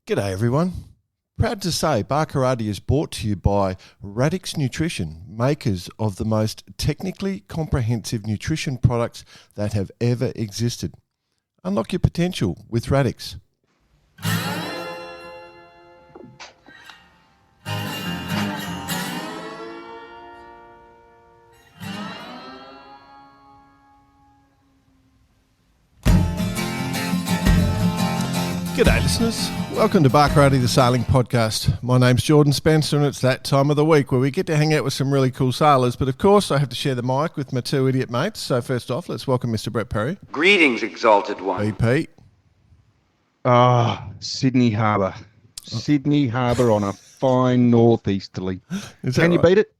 G'day everyone. Proud to say Barkarati is brought to you by Radix Nutrition, makers of the most technically comprehensive nutrition products that have ever existed. Unlock your potential with Radix. G'day listeners, welcome to Barkarati the Sailing Podcast. My name's Jordan Spencer and it's that time of the week where we get to hang out with some really cool sailors, but of course I have to share the mic with my two idiot mates. So first off, let's welcome Mr. Brett Perry. Greetings, Exalted One. BP. Sydney Harbour. Sydney Harbour on a fine northeasterly. Can you beat it?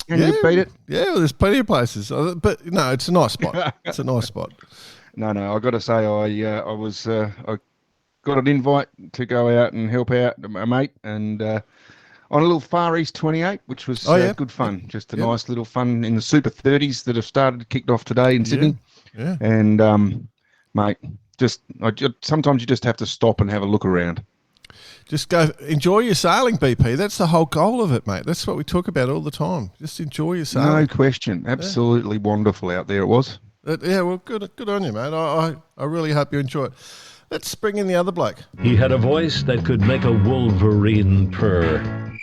Can you beat it? Yeah, well, there's plenty of places, but no, it's a nice spot. It's a nice spot. No, I got to say I got an invite to go out and help out a mate and on a little Far East 28, which was good fun. Just a nice little fun in the Super 30s that have kicked off today in Sydney. Yeah. And mate, sometimes you just have to stop and have a look around. Just go enjoy your sailing, BP. That's the whole goal of it, mate. That's what we talk about all the time. Just enjoy your sailing. No question. Absolutely wonderful out there it was. Well, good on you, mate. I really hope you enjoy it. Let's bring in the other bloke. He had a voice that could make a wolverine purr.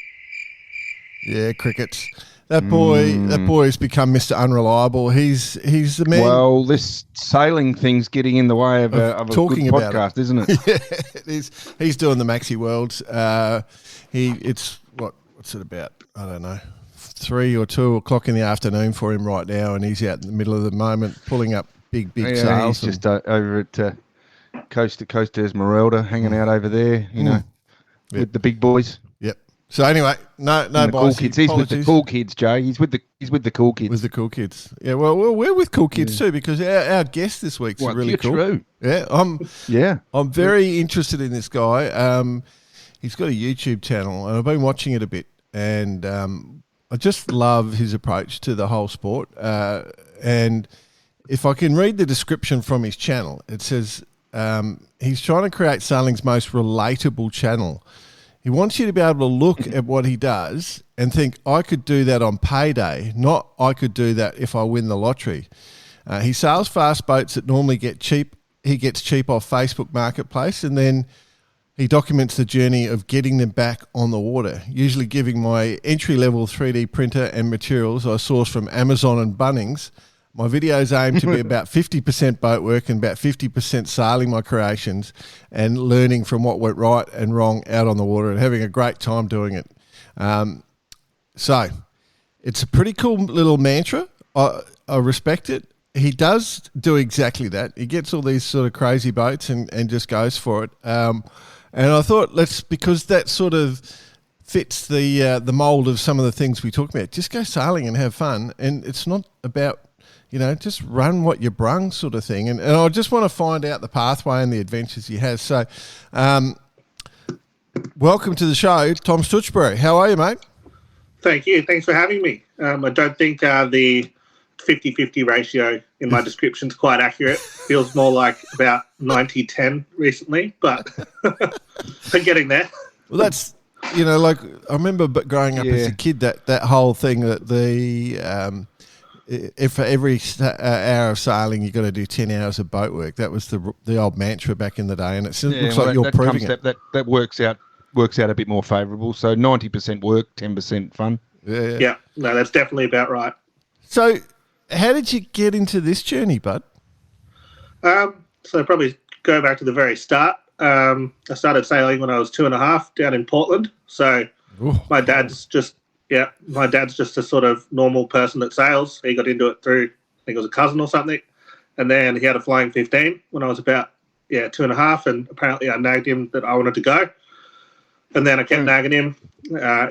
Yeah, crickets. That boy's become Mr. Unreliable. He's the man. Well, this sailing thing's getting in the way of a talking good about podcast, isn't it? Yeah, it is. He's doing the Maxi Worlds. What's it about? I don't know. 3 or 2 o'clock in the afternoon for him right now, and he's out in the middle of the moment pulling up big sails. He's just over at coast to coast Esmeralda, hanging out over there, with the big boys. Yep. So anyway, no cool kids. He's with the cool kids, Jay. He's with the cool kids. With the cool kids. Yeah. Well, we're with cool kids too because our guest this week's really cool. True. Yeah. I'm very interested in this guy. He's got a YouTube channel, and I've been watching it a bit, and I just love his approach to the whole sport. And if I can read the description from his channel, it says. He's trying to create sailing's most relatable channel. He wants you to be able to look at what he does and think, I could do that on payday, not I could do that if I win the lottery. He sails fast boats that normally get cheap. He gets cheap off Facebook Marketplace, and then he documents the journey of getting them back on the water, usually giving my entry-level 3D printer and materials I source from Amazon and Bunnings. My videos aim to be about 50% boat work and about 50% sailing my creations and learning from what went right and wrong out on the water and having a great time doing it. So it's a pretty cool little mantra. I respect it. He does do exactly that. He gets all these sort of crazy boats and just goes for it. And I thought because that sort of fits the mould of some of the things we talk about. Just go sailing and have fun. And it's not about just run what you brung sort of thing. And I just want to find out the pathway and the adventures he has. So welcome to the show, Tom Stuchbery. How are you, mate? Thank you. Thanks for having me. I don't think the 50-50 ratio in my description is quite accurate. Feels more like about 90-10 recently, but we're getting there. Well, that's, I remember growing up as a kid, that whole thing that if for every hour of sailing you've got to do 10 hours of boat work. That was the old mantra back in the day, and it looks like you're proving it. That works out a bit more favourable. So 90% work, 10% fun. Yeah, no, that's definitely about right. So how did you get into this journey, bud? So probably go back to the very start. I started sailing when I was 2.5 down in Portland. So my dad's just a sort of normal person that sails. He got into it through, I think it was a cousin or something. And then he had a flying 15 when I was about 2.5, and apparently I nagged him that I wanted to go. And then I kept nagging him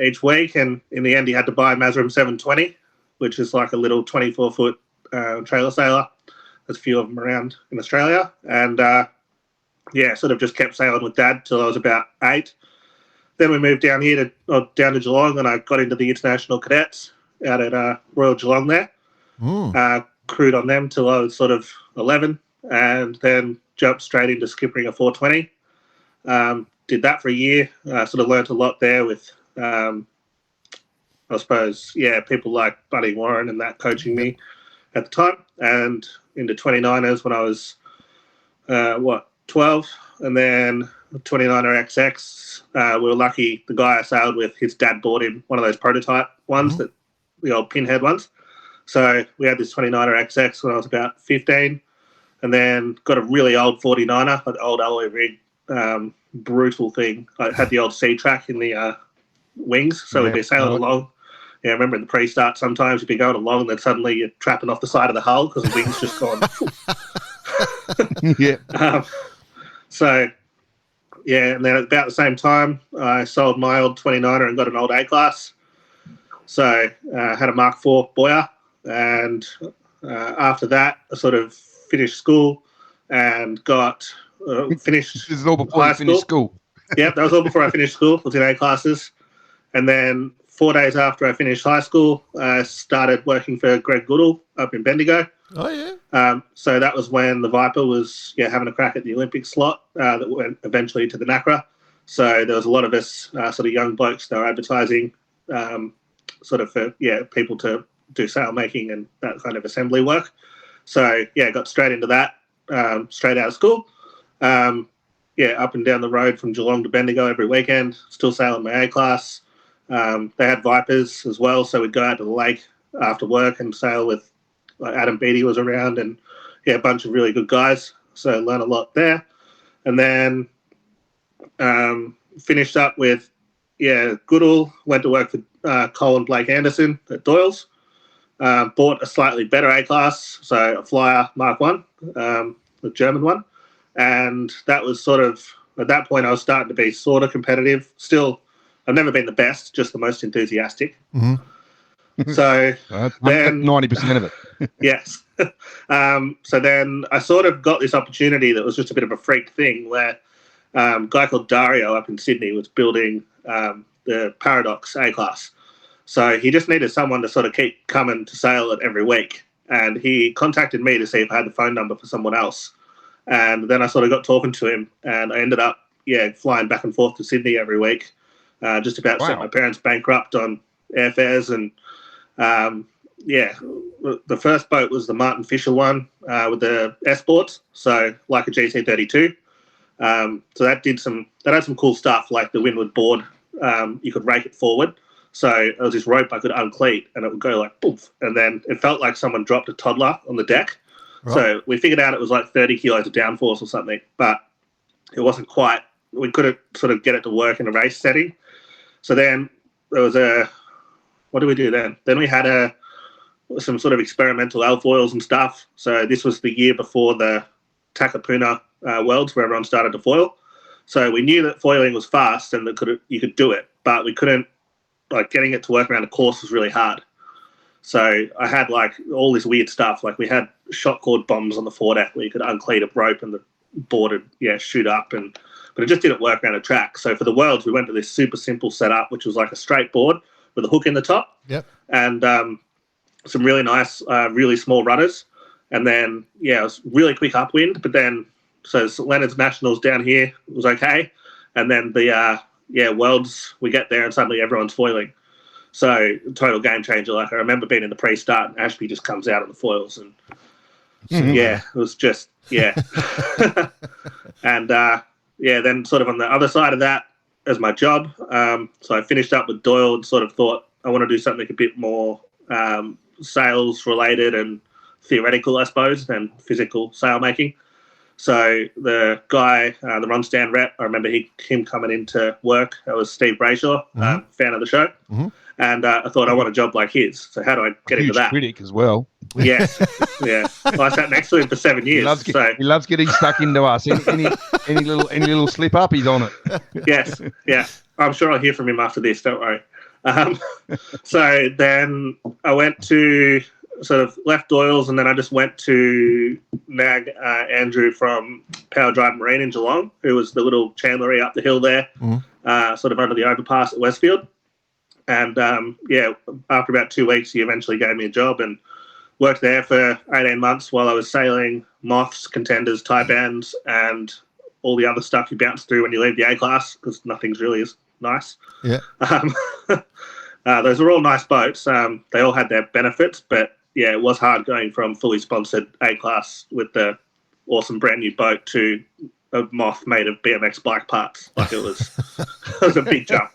each week, and in the end he had to buy a Mazrim 720, which is like a little 24-foot trailer sailor. There's a few of them around in Australia. And sort of just kept sailing with Dad till I was about 8. Then we moved down to Geelong, and I got into the International Cadets out at Royal Geelong there. Crewed on them till I was sort of 11, and then jumped straight into skippering a 420. did that for a year. Sort of learnt a lot there with, I suppose, people like Buddy Warren and that coaching me at the time. And into 29ers when I was, 12, and then 29er XX. We were lucky. The guy I sailed with, his dad bought him one of those prototype ones, that the old pinhead ones. So we had this 29er XX when I was about 15, and then got a really old 49er, an old alloy rig, brutal thing. I had the old C-track in the wings, so we'd be sailing along. Yeah, I remember in the pre-start sometimes you'd be going along and then suddenly you're trapping off the side of the hull because the wing's just gone. And then at about the same time, I sold my old 29er and got an old A-class. So I had a Mark IV Boyer, and after that, I sort of finished school and got finished. This is all before you finished school. Yep, that was all before I finished school. I was in A-classes. And then 4 days after I finished high school, I started working for Greg Goodall up in Bendigo. Oh, yeah. So that was when the Viper was having a crack at the Olympic slot that went eventually to the NACRA. So there was a lot of us sort of young blokes that were advertising sort of for people to do sail making and that kind of assembly work. So, got straight into that, straight out of school. Up and down the road from Geelong to Bendigo every weekend, still sailing my A-class. They had Vipers as well, so we'd go out to the lake after work and sail with, like, Adam Beattie was around, and a bunch of really good guys. So learned a lot there. And then finished up with Goodall, went to work for Colin Blake Anderson at Doyle's. Bought a slightly better A-class, so a Flyer Mark 1, the German one. And that was sort of, at that point I was starting to be sort of competitive. Still, I've never been the best, just the most enthusiastic. Mm-hmm. So then 90% of it. Yes. So then I sort of got this opportunity that was just a bit of a freak thing where a guy called Dario up in Sydney was building the Paradox A-class. So he just needed someone to sort of keep coming to sail it every week. And he contacted me to see if I had the phone number for someone else. And then I sort of got talking to him, and I ended up, flying back and forth to Sydney every week. Just about sent my parents bankrupt on airfares. And, the first boat was the Martin Fisher one with the S-boards, so like a GC32. So that had some cool stuff, like the windward board. You could rake it forward. So there was this rope I could uncleat, and it would go like poof, and then it felt like someone dropped a toddler on the deck. Right. So we figured out it was like 30 kilos of downforce or something, but it wasn't quite. We couldn't sort of get it to work in a race setting. So then there was what did we do then? Then we had some sort of experimental alfoils and stuff. So this was the year before the Takapuna Worlds, where everyone started to foil. So we knew that foiling was fast and that you could do it, but we couldn't, like, getting it to work around a course was really hard. So I had like all this weird stuff. Like we had shot cord bombs on the foredeck where you could uncleat a rope and the board would shoot up, but it just didn't work around a track. So for the Worlds, we went to this super simple setup, which was like a straight board with a hook in the top. Yep. And some really nice, really small rudders. And then, it was really quick upwind. But then, so Leonard's Nationals down here was okay. And then the, Worlds, we get there and suddenly everyone's foiling. So total game changer. Like I remember being in the pre-start and Ashby just comes out of the foils. And it was just, And then sort of on the other side of that as my job. So I finished up with Doyle and sort of thought I want to do something a bit more sales related and theoretical, I suppose, than physical sail making. So the guy, the run stand rep, I remember him coming into work. That was Steve Brayshaw, fan of the show. Mm-hmm. And I thought I want a job like his. So how do I get into that? Critic as well. Yes, yeah. Well, I sat next to him for 7 years. He loves getting stuck into us. Any little slip up, he's on it. Yes, yeah. I'm sure I'll hear from him after this. Don't worry. So then I went to sort of left Doyle's, and then I just went to nag Andrew from Power Drive Marine in Geelong, who was the little chandlery up the hill there, sort of under the overpass at Westfield. And after about 2 weeks, he eventually gave me a job and worked there for 18 months while I was sailing Moths, Contenders, Taipans, and all the other stuff you bounce through when you leave the A class, because nothing's really as nice. Yeah. Those are all nice boats. They all had their benefits, but yeah, it was hard going from fully sponsored A class with the awesome brand new boat to a Moth made of BMX bike parts. Like it was a big jump.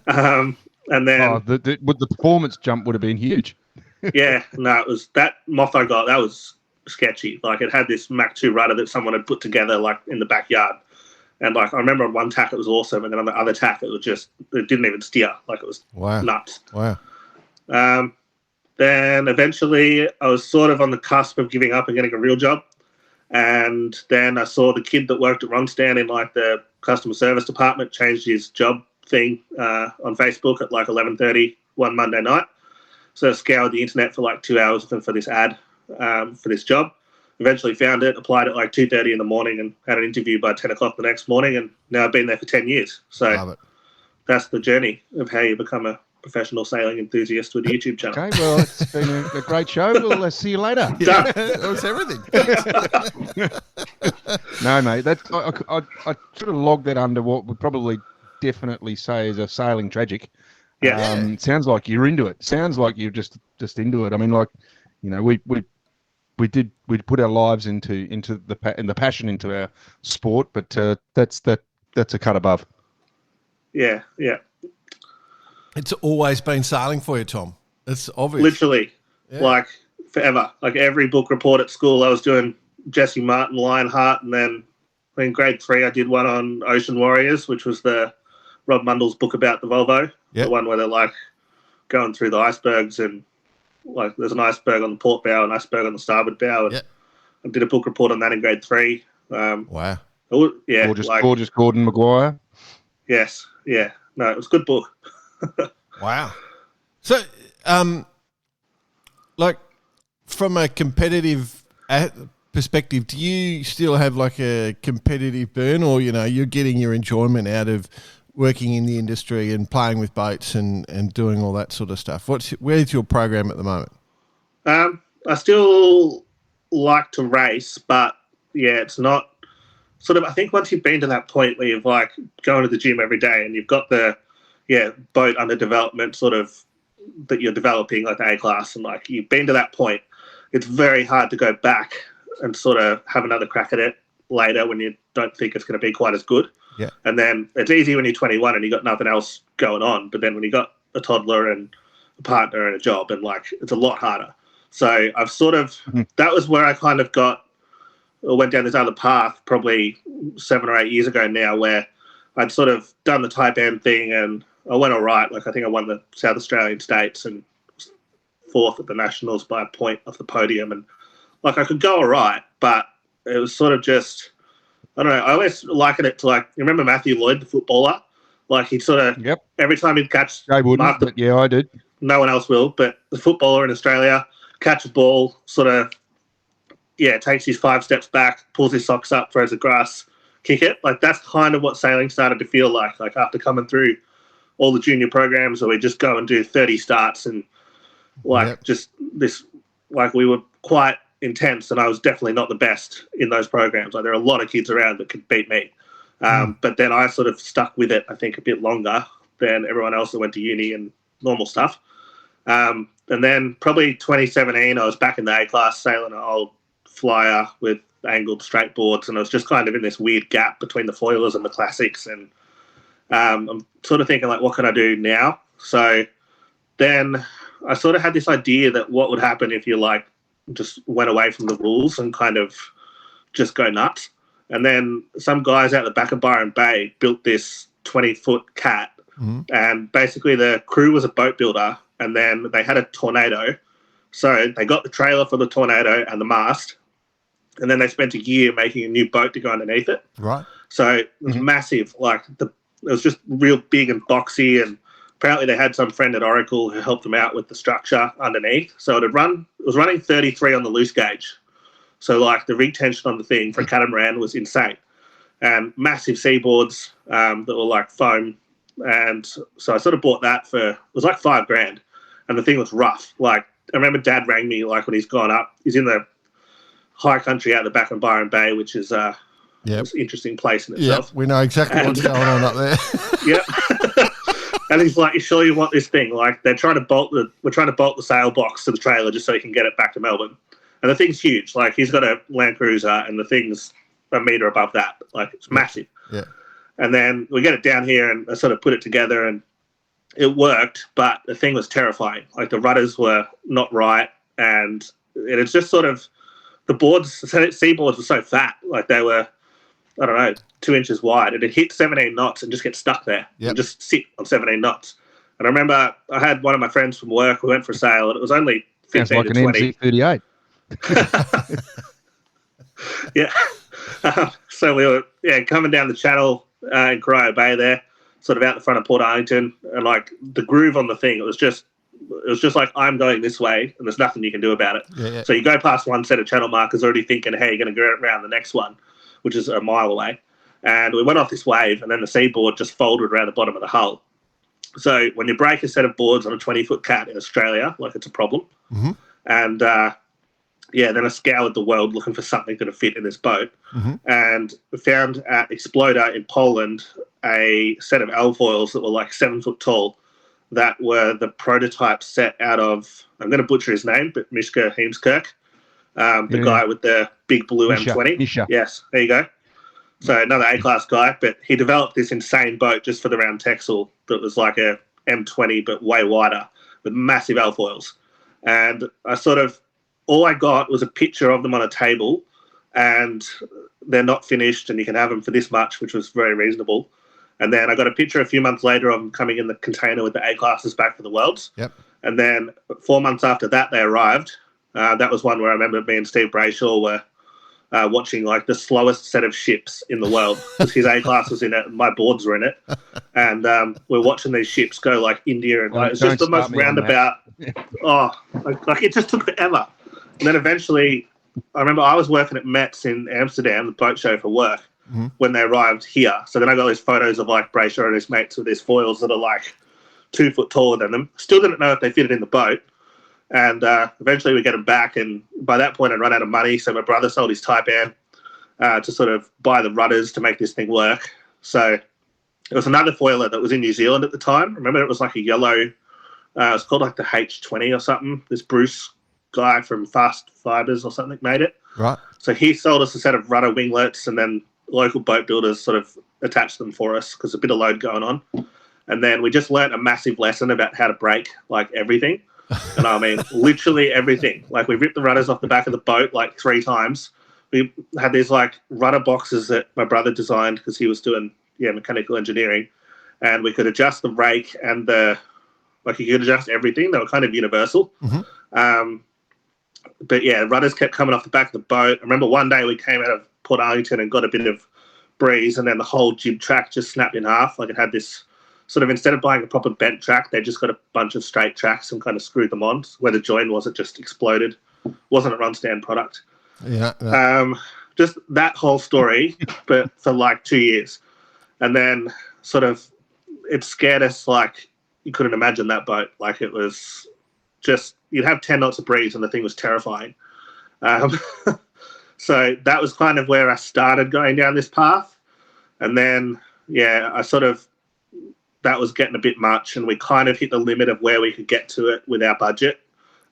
And then the performance jump would have been huge. Yeah, no, it was that Moth I got. That was sketchy. Like it had this Mach 2 rudder that someone had put together like in the backyard. And like I remember on one tack it was awesome, and then on the other tack it didn't even steer. Like it was nuts. Wow. Then eventually I was sort of on the cusp of giving up and getting a real job. And then I saw the kid that worked at Ronstan in like the customer service department changed his job thing on Facebook at like 11:30 one Monday night. So I scoured the internet for like 2 hours for this ad for this job. Eventually found it, applied at like 2:30 in the morning and had an interview by 10 o'clock the next morning. And now I've been there for 10 years. So that's the journey of how you become a professional sailing enthusiast with a YouTube channel. Okay, well, it's been a great show. We'll see you later. Yeah, that was everything. No, mate, I sort of logged that under what we'd probably definitely say is a sailing tragic. Yeah. Sounds like you're into it. Sounds like you're just into it. I mean, like, you know, we put our lives into the passion into our sport, but that's a cut above. Yeah. It's always been sailing for you, Tom. It's obvious. Literally, like forever. Like every book report at school, I was doing Jesse Martin, Lionheart, and then in grade 3, I did one on Ocean Warriors, which was the Rob Mundell's book about the Volvo. Yep. The one where they're like going through the icebergs and like there's an iceberg on the port bow, an iceberg on the starboard bow. And I did a book report on that in grade 3. Wow. Yeah. Gorgeous Gordon Maguire. Yes. Yeah. No, it was a good book. Wow. So, like, from a competitive perspective, do you still have like a competitive burn, or you're getting your enjoyment out of working in the industry and playing with boats and doing all that sort of stuff? Where's your program at the moment? I still like to race, but it's not sort of. I think once you've been to that point where you've like going to the gym every day and you've got the boat under development sort of that you're developing like the A class, and like you've been to that point, it's very hard to go back and sort of have another crack at it later when you don't think it's going to be quite as good. Yeah. And then it's easy when you're 21 and you got nothing else going on, but then when you got a toddler and a partner and a job, and like it's a lot harder. So I've sort of that was where I kind of went down this other path probably 7 or 8 years ago now, where I'd sort of done the Type M thing and I went all right. Like I think I won the South Australian States and 4th at the Nationals by a point off the podium, and like I could go all right, but it was sort of just, I don't know. I always liken it to like, you remember Matthew Lloyd, the footballer? Like he'd sort of, every time he'd catch, I wouldn't, but yeah, I did. No one else will, but the footballer in Australia catch a ball, sort of, takes his 5 steps back, pulls his socks up, throws the grass, kick it. Like that's kind of what sailing started to feel like after coming through all the junior programs where we just go and do 30 starts and like just this, like we were quite intense, and I was definitely not the best in those programs. Like there are a lot of kids around that could beat me. But then I sort of stuck with it, I think, a bit longer than everyone else that went to uni and normal stuff. And then probably 2017, I was back in the A class sailing an old flyer with angled straight boards, and I was just kind of in this weird gap between the foilers and the classics. And I'm sort of thinking, like, what can I do now? So then I sort of had this idea that what would happen if you, like, just went away from the rules and kind of just go nuts. And then some guys out the back of Byron Bay built this 20-foot cat, and basically the crew was a boat builder, and then they had a Tornado. So they got the trailer for the Tornado and the mast, and then they spent a year making a new boat to go underneath it. Right. So it was massive. Like it was just real big and boxy, and apparently they had some friend at Oracle who helped them out with the structure underneath. So it was running 33 on the loose gauge. So like the rig tension on the thing for a catamaran was insane, and massive seaboards that were like foam. And so I sort of bought that it was like $5,000, and the thing was rough. Like I remember Dad rang me like when he's gone up. He's in the high country out the back of Byron Bay, which is It's an interesting place in itself. Yep, we know exactly what's going on up there. Yep. And he's like, "You sure you want this thing?" Like we're trying to bolt the sail box to the trailer just so he can get it back to Melbourne. And the thing's huge. Like he's got a Land Cruiser, and the thing's a meter above that. Like it's massive. Yeah. And then we get it down here, and I sort of put it together, and it worked. But the thing was terrifying. Like the rudders were not right, and it's just sort of the seaboards were so fat. Like they were, I don't know, 2 inches wide, and it hit 17 knots and just get stuck there and just sit on 17 knots. And I remember I had one of my friends from work who went for a sail, and it was only 15 like to 20. Sounds like an MZ-38. Yeah. So we were coming down the channel in Corio Bay there, sort of out the front of Port Arlington, and like the groove on the thing, it was just like, I'm going this way, and there's nothing you can do about it. Yeah. So you go past one set of channel markers already thinking, hey, you're going to go around the next one, which is a mile away. And we went off this wave, and then the seaboard just folded around the bottom of the hull. So when you break a set of boards on a 20-foot cat in Australia, like it's a problem. Mm-hmm. And then I scoured the world looking for something that would fit in this boat. Mm-hmm. And we found at Exploder in Poland a set of alfoils that were like 7 foot tall that were the prototype set out of, I'm going to butcher his name, but Mishka Heemskirk, the guy with the big blue M20. Misha. Yes, there you go. So another A-class guy, but he developed this insane boat just for the round Texel that was like a M20 but way wider with massive alfoils. And all I got was a picture of them on a table, and they're not finished, and you can have them for this much, which was very reasonable. And then I got a picture a few months later of them coming in the container with the A-classes back for the Worlds. Yep. And then 4 months after that, they arrived. That was one where I remember me and Steve Brayshaw were watching like the slowest set of ships in the world, because his A-class was in it and my boards were in it. And we're watching these ships go like India, and it's just the most roundabout. Like it just took forever. And then eventually, I remember I was working at Metz in Amsterdam, the boat show for work, when they arrived here. So then I got these photos of like Brayshaw and his mates with these foils that are like 2 foot taller than them. Still didn't know if they fitted in the boat. And eventually we get them back. And by that point, I'd run out of money. So my brother sold his Taipan to sort of buy the rudders to make this thing work. So it was another foiler that was in New Zealand at the time. Remember, it was like a yellow, it was called like the H20 or something. This Bruce guy from Fast Fibers or something made it. Right. So he sold us a set of rudder winglets, and then local boat builders sort of attached them for us because a bit of load going on. And then we just learnt a massive lesson about how to brake like everything. And I mean, literally everything. Like we ripped the rudders off the back of the boat like 3 times. We had these like rudder boxes that my brother designed because he was doing mechanical engineering, and we could adjust the rake and you could adjust everything. They were kind of universal. Mm-hmm. But yeah, rudders kept coming off the back of the boat. I remember one day we came out of Port Arlington and got a bit of breeze, and then the whole jib track just snapped in half. Like it had this sort of, instead of buying a proper bent track, they just got a bunch of straight tracks and kind of screwed them on. Where the join was, it just exploded. Wasn't a run stand product. Yeah. Just that whole story, but for like 2 years. And then sort of it scared us like you couldn't imagine that boat. Like it was just, you'd have 10 knots of breeze and the thing was terrifying. So that was kind of where I started going down this path. And then, that was getting a bit much, and we kind of hit the limit of where we could get to it with our budget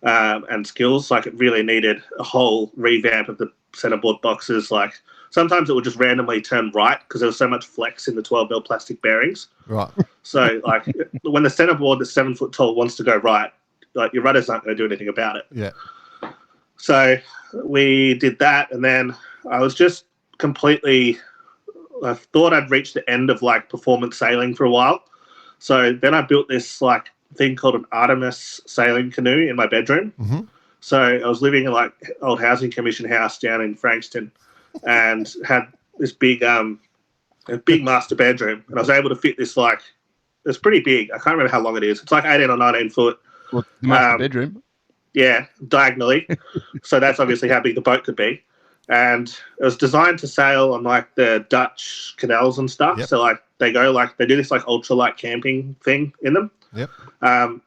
and skills. Like it really needed a whole revamp of the centerboard boxes. Like sometimes it would just randomly turn right because there was so much flex in the 12mm plastic bearings. Right. So like when the centerboard that's 7 foot tall wants to go right, like your rudders aren't going to do anything about it. Yeah. So we did that, and then I was just completely, I thought I'd reached the end of like performance sailing for a while. So then I built this like thing called an Artemis sailing canoe in my bedroom. Mm-hmm. So I was living in like old housing commission house down in Frankston, and had this big master bedroom, and I was able to fit this like, it's pretty big. I can't remember how long it is. It's like 18 or 19 foot. Well, the master bedroom. Yeah, diagonally. So that's obviously how big the boat could be. And it was designed to sail on like the Dutch canals and stuff. Yep. So like they do this like ultralight camping thing in them. Yep.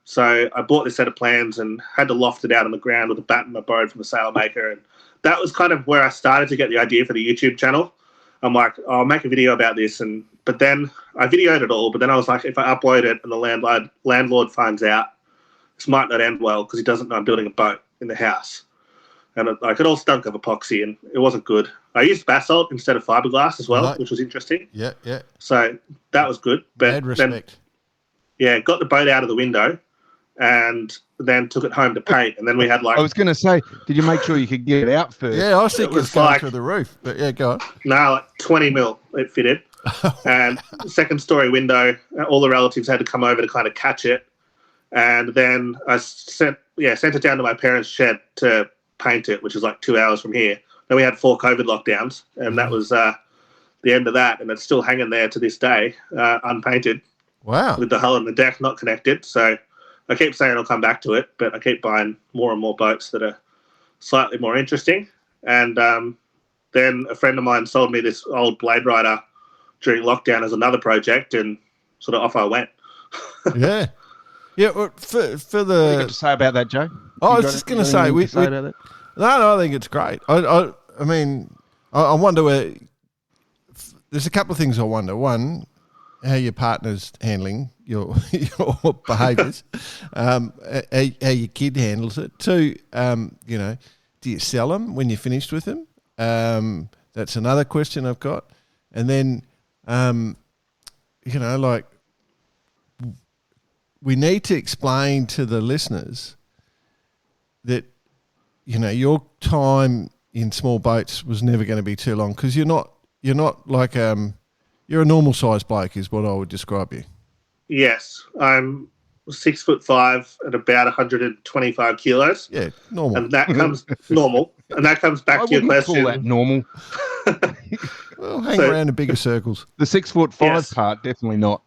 So I bought this set of plans and had to loft it out on the ground with a batten I borrowed from a sailmaker. And that was kind of where I started to get the idea for the YouTube channel. I'm like, I'll make a video about this, but then I videoed it all. But then I was like, if I upload it and the landlord finds out, this might not end well because he doesn't know I'm building a boat in the house, and it all stunk of epoxy and it wasn't good. I used basalt instead of fiberglass as well, which was interesting. Yeah. So that was good. But Mad respect. Then, got the boat out of the window, and then took it home to paint. And then we had I was going to say, did you make sure you could get it out first? Yeah, I was thinking it was going through the roof, but yeah, go on. No, like 20 mil it fitted. And second story window, all the relatives had to come over to kind of catch it. And then I sent it down to my parents' shed to paint it, which is like 2 hours from here. Then we had 4 COVID lockdowns, and that was the end of that. And it's still hanging there to this day, unpainted. Wow. With the hull and the deck not connected. So I keep saying I'll come back to it, but I keep buying more and more boats that are slightly more interesting. And then a friend of mine sold me this old Blade Rider during lockdown as another project, and sort of off I went. Yeah. Yeah, well, for the... What do you got to say about that, Joe? I was just going to say... about that? No, I think it's great. I mean, I wonder where... There's a couple of things I wonder. One, how your partner's handling your behaviours, how your kid handles it. Two, do you sell them when you're finished with them? That's another question I've got. And then, we need to explain to the listeners that, your time in small boats was never going to be too long, because you're not like you're a normal sized bloke is what I would describe you. Yes, I'm 6'5" at about 125 kilos. Yeah, normal. And that comes normal, and that comes back to your question. Call that normal. Well, hang around in bigger circles. The 6'5" part, definitely not.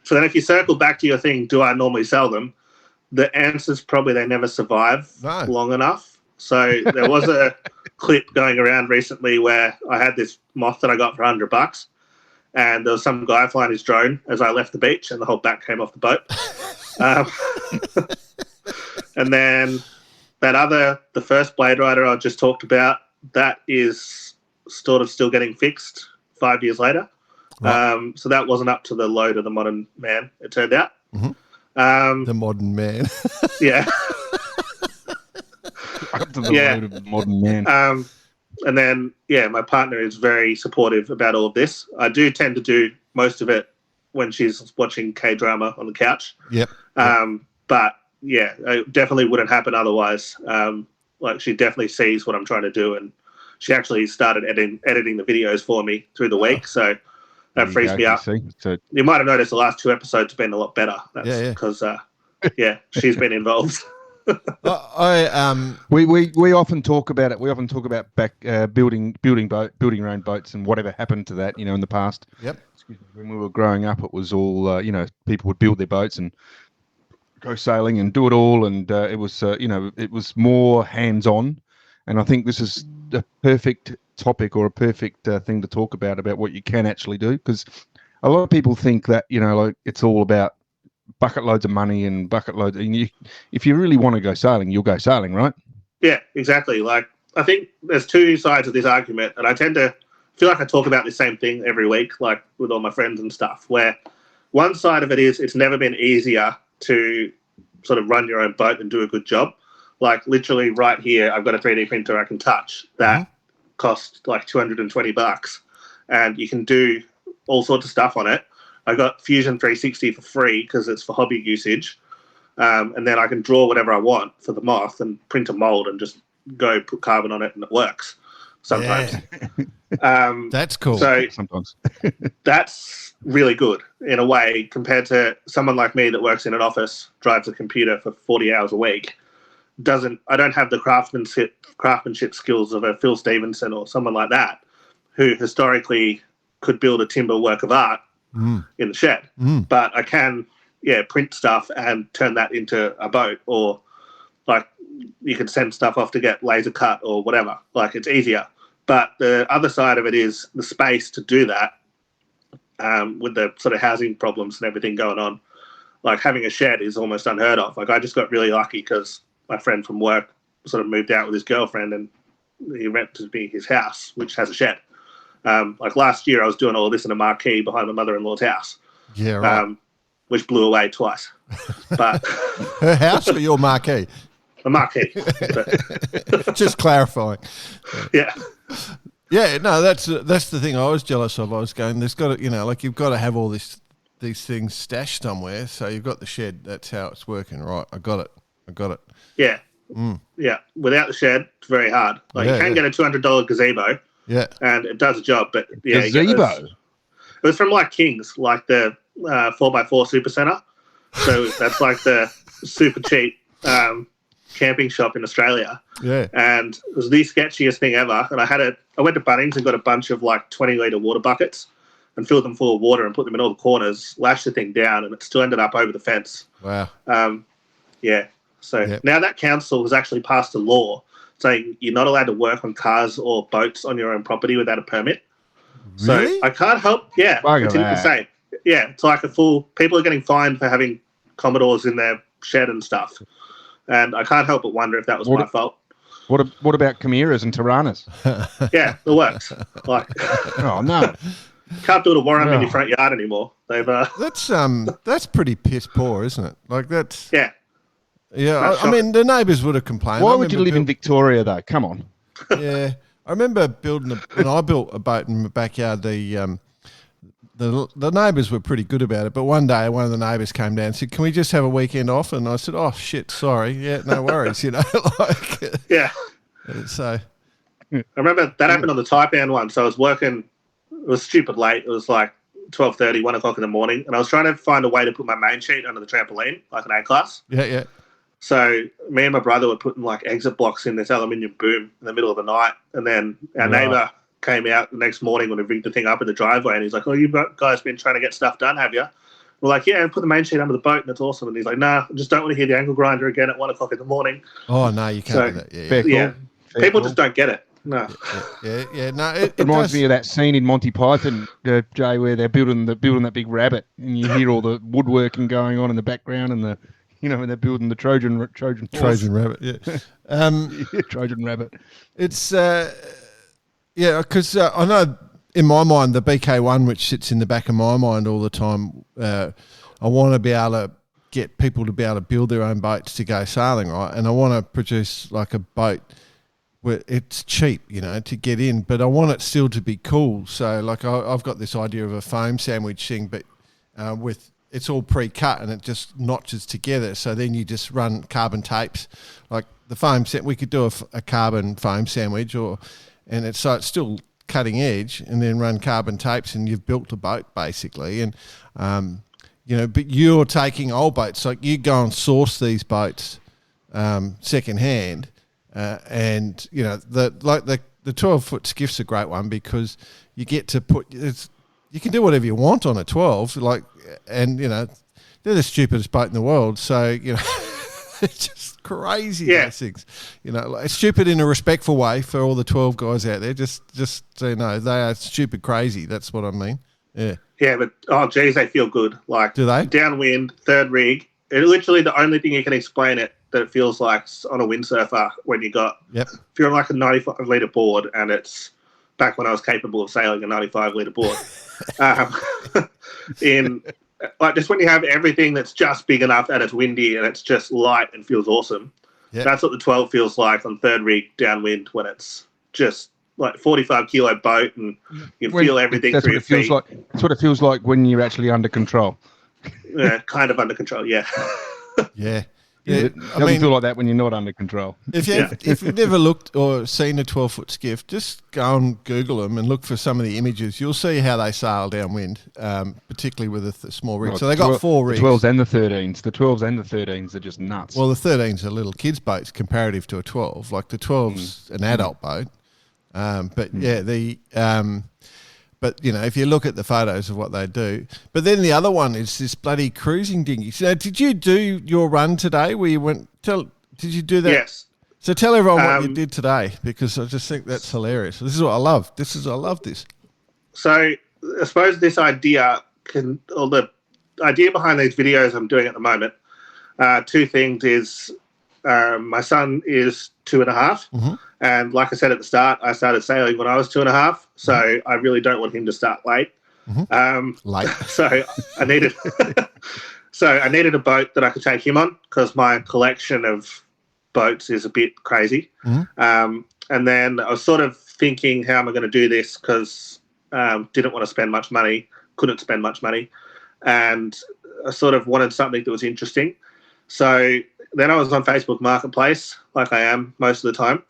So then, if you circle back to your thing, do I normally sell them? The answer's probably they never survive long enough. So there was a clip going around recently where I had this moth that I got for $100, and there was some guy flying his drone as I left the beach, and the whole back came off the boat. And then the first Blade Rider I just talked about, that is sort of still getting fixed 5 years later. Right. So that wasn't up to the load of the modern man, it turned out. Mm-hmm. The modern man. Yeah. Up to the load of the modern man. And then, my partner is very supportive about all of this. I do tend to do most of it when she's watching K-drama on the couch. Yep. But, it definitely wouldn't happen otherwise. She definitely sees what I'm trying to do, and she actually started editing the videos for me through the week, so that frees me up. So you might have noticed the last 2 episodes have been a lot better. That's because, she's been involved. We often talk about it. We often talk about building your own boats and whatever happened to that, in the past. Yep. When we were growing up, it was all people would build their boats and go sailing and do it all, and it was it was more hands-on. And I think this is a perfect topic or a perfect thing to talk about what you can actually do, because a lot of people think that it's all about bucket loads of money and bucket loads. And if you really want to go sailing, you'll go sailing, right? Yeah, exactly. I think there's 2 sides of this argument, and I tend to feel like I talk about the same thing every week, like with all my friends and stuff, where one side of it is it's never been easier to sort of run your own boat and do a good job. Like literally right here, I've got a 3D printer I can touch that costs like $220, and you can do all sorts of stuff on it. I got Fusion 360 for free because it's for hobby usage. And then I can draw whatever I want for the moth and print a mold and just go put carbon on it, and it works sometimes. Yeah. That's cool. So sometimes that's really good in a way compared to someone like me that works in an office, drives a computer for 40 hours a week. I don't have the craftsmanship skills of a Phil Stevenson or someone like that, who historically could build a timber work of art in the shed. But I can print stuff and turn that into a boat, or you can send stuff off to get laser cut or whatever. It's easier. But the other side of it is the space to do that, with the sort of housing problems and everything going on. Having a shed is almost unheard of. I just got really lucky because my friend from work sort of moved out with his girlfriend, and he rented me his house, which has a shed. Like last year, I was doing all this in a marquee behind my mother-in-law's house. Yeah, right. Which blew away twice. But her house or your marquee? A marquee. Just clarifying. Yeah. Yeah, no, that's the thing I was jealous of. I was going, there's got to, like you've got to have all these things stashed somewhere. So you've got the shed. That's how it's working, right? I got it. Yeah. Yeah. Without the shed, it's very hard. Like you can get a $200 gazebo. Yeah. And it does a job, but yeah. Gazebo? It was from like King's, like the 4x4 Super Centre. So that's like the super cheap camping shop in Australia. Yeah. And it was the sketchiest thing ever. And I went to Bunnings and got a bunch of like 20-litre water buckets and filled them full of water and put them in all the corners, lashed the thing down, and it still ended up over the fence. Wow. Yeah. So now that council has actually passed a law saying you're not allowed to work on cars or boats on your own property without a permit. Really? So I can't help. Yeah. It's insane. Yeah. It's like people are getting fined for having Commodores in their shed and stuff. And I can't help but wonder if that was my fault. What about Chimeras and Tiranas? Yeah, it works. Like, oh no, can't do a warren in your front yard anymore. They've that's pretty piss poor, isn't it? Like that's yeah. I mean, the neighbours would have complained. Why would you live in Victoria though? Come on. Yeah, I remember when I built a boat in my backyard. The neighbours were pretty good about it, but one day one of the neighbours came down and said, "Can we just have a weekend off?" And I said, "Oh shit, sorry, yeah, no worries." Like yeah. So I remember that happened on the Taipan one. So I was working. It was stupid late. It was like 12:30, 1 o'clock in the morning, and I was trying to find a way to put my main sheet under the trampoline, like an A class. Yeah. So me and my brother were putting like exit blocks in this aluminium boom in the middle of the night, and then our neighbour came out the next morning when we rigged the thing up in the driveway, and he's like, "Oh, you guys been trying to get stuff done, have you?" We're like, "Yeah, put the main sheet under the boat, and it's awesome." And he's like, "Nah, I just don't want to hear the angle grinder again at 1 o'clock in the morning." Oh no, you can't do that. Yeah, people just don't get it. No. Yeah. No, it reminds me of that scene in Monty Python, Jay, where they're building that big rabbit, and you hear all the woodworking going on in the background, and when they're building the Trojan rabbit. Yeah. Trojan rabbit. It's. Yeah, because I know in my mind the BK1, which sits in the back of my mind all the time, I want to be able to get people to be able to build their own boats to go sailing, right? And I want to produce like a boat where it's cheap, to get in, but I want it still to be cool. So like I've got this idea of a foam sandwich thing, but it's all pre-cut and it just notches together. So then you just run carbon tapes, like the foam set. We could do a carbon foam sandwich and it's still cutting edge, and then run carbon tapes, and you've built a boat basically. And but you're taking old boats, like you go and source these boats second hand, and the 12-foot skiff's a great one because you get to you can do whatever you want on a 12, and they're the stupidest boat in the world, so it's just crazy, those things. It's stupid in a respectful way for all the 12 guys out there. Just so you know, they are stupid crazy. That's what I mean. Yeah. Yeah, but geez, they feel good. Like, do they? Downwind, third rig. It's literally the only thing you can explain it that it feels like on a windsurfer when you got. Yep. If you're on like a 95-litre board, and it's back when I was capable of sailing a 95-litre board. Just when you have everything that's just big enough and it's windy and it's just light and feels awesome. Yep. That's what the 12 feels like on third rig downwind, when it's just like 45-kilo boat and you can feel everything through your feet. That's what it feels like when you're actually under control. Yeah, kind of under control, yeah. Yeah. It doesn't feel like that when you're not under control. If you've never looked or seen a 12-foot skiff, just go and Google them and look for some of the images. You'll see how they sail downwind, particularly with a small rig. So they got 4 rigs. The 12s and the 13s. The 12s and the 13s are just nuts. Well, the 13s are little kids' boats comparative to a 12. Like the 12's an adult boat. But if you look at the photos of what they do, but then the other one is this bloody cruising dinghy. So did you do your run today where you went? Did you do that? Yes. So tell everyone what you did today, because I just think that's hilarious. This is what I love. I love this. So I suppose this idea the idea behind these videos I'm doing at the moment, 2 things is My son is 2.5. And like I said at the start, I started sailing when I was 2.5. So I really don't want him to start late. Late. So I needed a boat that I could take him on because my collection of boats is a bit crazy. And then I was sort of thinking, how am I going to do this? Because didn't want to spend much money, couldn't spend much money. And I sort of wanted something that was interesting. So then I was on Facebook Marketplace, like I am most of the time.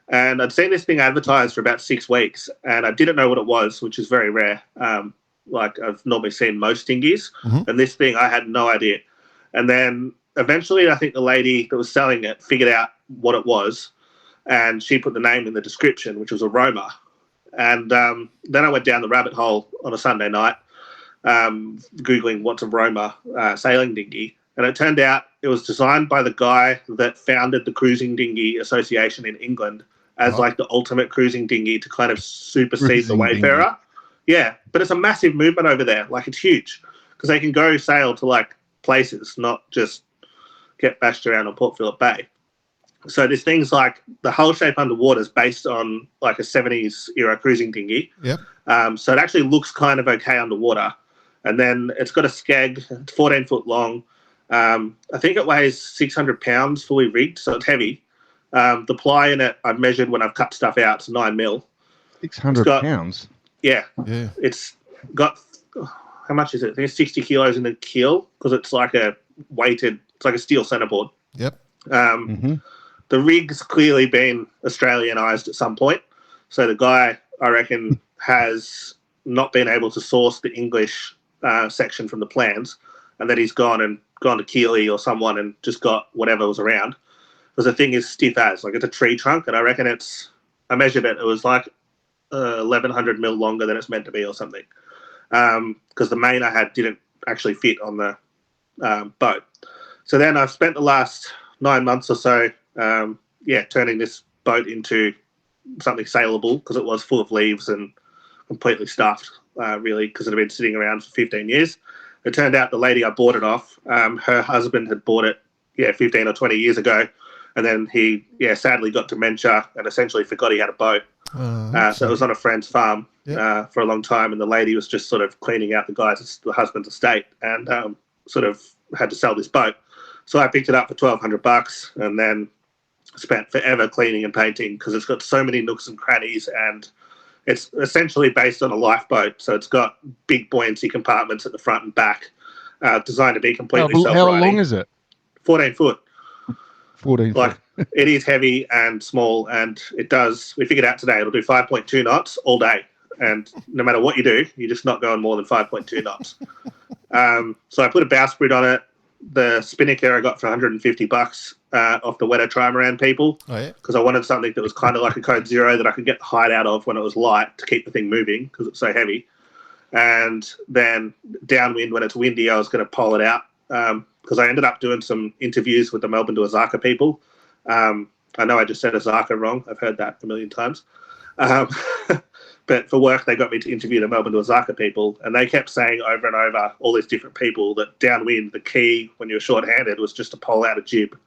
And I'd seen this thing advertised for about 6 weeks, and I didn't know what it was, which is very rare. Like I've normally seen most dinghies, and this thing I had no idea. And then eventually I think the lady that was selling it figured out what it was, and she put the name in the description, which was a Roma. And then I went down the rabbit hole on a Sunday night, Googling what's a Roma sailing dinghy. And it turned out it was designed by the guy that founded the Cruising Dinghy Association in England as like the ultimate cruising dinghy to kind of supersede the Wayfarer. Dinghy. Yeah, but it's a massive movement over there. Like, it's huge because they can go sail to like places, not just get bashed around on Port Phillip Bay. So this thing's like the hull shape underwater is based on like a 70s era cruising dinghy. Yep. So it actually looks kind of okay underwater. And then it's got a skeg, it's 14 foot long. I think it weighs 600 pounds fully rigged, so it's heavy. The ply in it, I've measured when I've cut stuff out, it's 9 mil. 600 pounds? Yeah. It's got, how much is it? I think it's 60 kilos in the keel because it's like a weighted, it's like a steel centerboard. Yep. The rig's clearly been Australianised at some point. So the guy, I reckon, has not been able to source the English section from the plans, and then he's gone to Keeley or someone and just got whatever was around. Because the thing is stiff as, like it's a tree trunk, and I reckon I measured it was like 1,100 mil longer than it's meant to be or something. Because the main I had didn't actually fit on the boat. So then I've spent the last 9 months or so turning this boat into something sailable because it was full of leaves and completely stuffed, really, because it had been sitting around for 15 years. It turned out the lady I bought it off, her husband had bought it, 15 or 20 years ago, and then he, sadly got dementia and essentially forgot he had a boat. So it was on a friend's farm for a long time, and the lady was just sort of cleaning out the husband's estate and sort of had to sell this boat. So I picked it up for $1,200 and then spent forever cleaning and painting because it's got so many nooks and crannies, and it's essentially based on a lifeboat. So it's got big buoyancy compartments at the front and back, designed to be completely self-riding. How long is it? 14 foot. 14 foot. Like, it is heavy and small, and it does, we figured out today, it'll do 5.2 knots all day. And no matter what you do, you're just not going more than 5.2 knots. So I put a bowsprit on it. The spinnaker I got for $150 off the Weta Trimaran people because I wanted something that was kind of like a Code Zero that I could get the height out of when it was light to keep the thing moving because it's so heavy. And then downwind, when it's windy, I was going to pole it out because I ended up doing some interviews with the Melbourne to Osaka people. I know I just said Osaka wrong. I've heard that a million times. But for work, they got me to interview the Melbourne to Osaka people, and they kept saying over and over, all these different people, that downwind, the key when you were short-handed was just to pole out a jib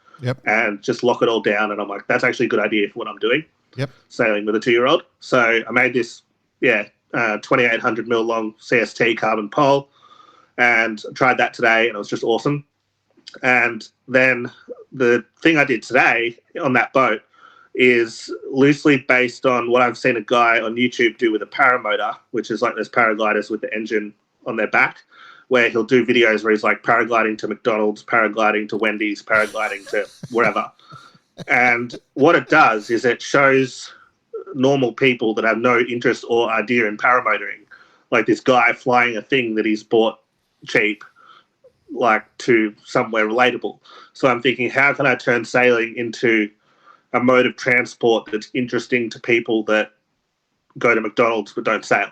and just lock it all down. And I'm like, that's actually a good idea for what I'm doing, sailing with a 2-year-old. So I made this, 2,800 mil long CST carbon pole, and tried that today, and it was just awesome. And then the thing I did today on that boat is loosely based on what I've seen a guy on YouTube do with a paramotor, which is like those paragliders with the engine on their back, where he'll do videos where he's like paragliding to McDonald's, paragliding to Wendy's, paragliding to wherever. And what it does is it shows normal people that have no interest or idea in paramotoring, like this guy flying a thing that he's bought cheap, like to somewhere relatable. So I'm thinking, how can I turn sailing into a mode of transport that's interesting to people that go to McDonald's but don't sail?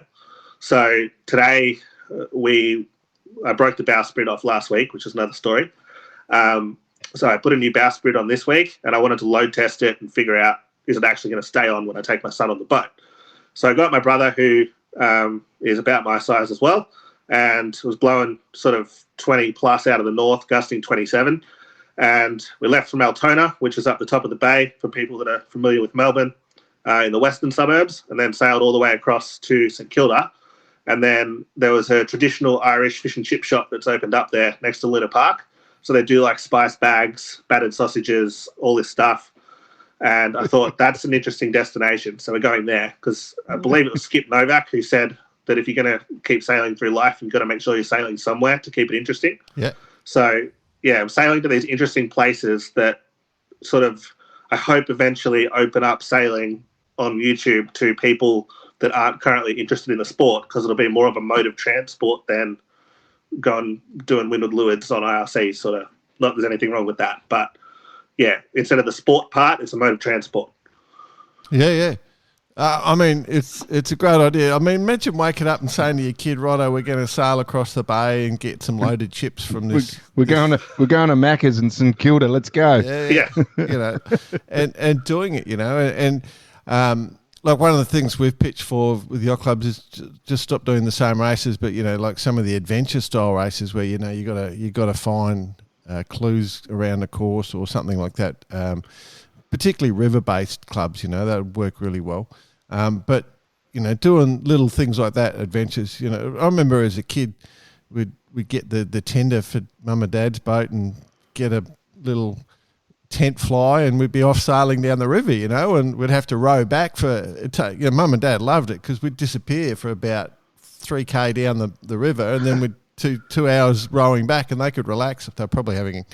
So today I broke the bowsprit off last week, which is another story. So I put a new bowsprit on this week, and I wanted to load test it and figure out, is it actually going to stay on when I take my son on the boat? So I got my brother, who is about my size as well, and was blowing sort of 20 plus out of the north, gusting 27. And we left from Altona, which is up the top of the bay for people that are familiar with Melbourne, in the western suburbs, and then sailed all the way across to St Kilda. And then there was a traditional Irish fish and chip shop that's opened up there next to Luna Park. So they do like spice bags, battered sausages, all this stuff. And I thought that's an interesting destination. So we're going there because I believe it was Skip Novak who said that if you're going to keep sailing through life, you've got to make sure you're sailing somewhere to keep it interesting. Yeah. So, yeah, I'm sailing to these interesting places that sort of, I hope eventually open up sailing on YouTube to people that aren't currently interested in the sport, because it'll be more of a mode of transport than going doing windward lewards on IRC, sort of. Not that there's anything wrong with that, but yeah, instead of the sport part, it's a mode of transport. Yeah. I mean, it's a great idea. I mean, imagine waking up and saying to your kid, "Righto, we're going to sail across the bay and get some loaded chips from this." We're going to Macca's in St Kilda. Let's go. Yeah. and doing it, and like one of the things we've pitched for with yacht clubs is just stop doing the same races, but like some of the adventure style races where you got to find clues around the course or something like that. Particularly river-based clubs, that would work really well. But doing little things like that, adventures. I remember as a kid, we'd get the tender for mum and dad's boat and get a little tent fly, and we'd be off sailing down the river, and we'd have to row back mum and dad loved it because we'd disappear for about 3K down the river, and then we'd 2 hours rowing back, and they could relax if they're probably having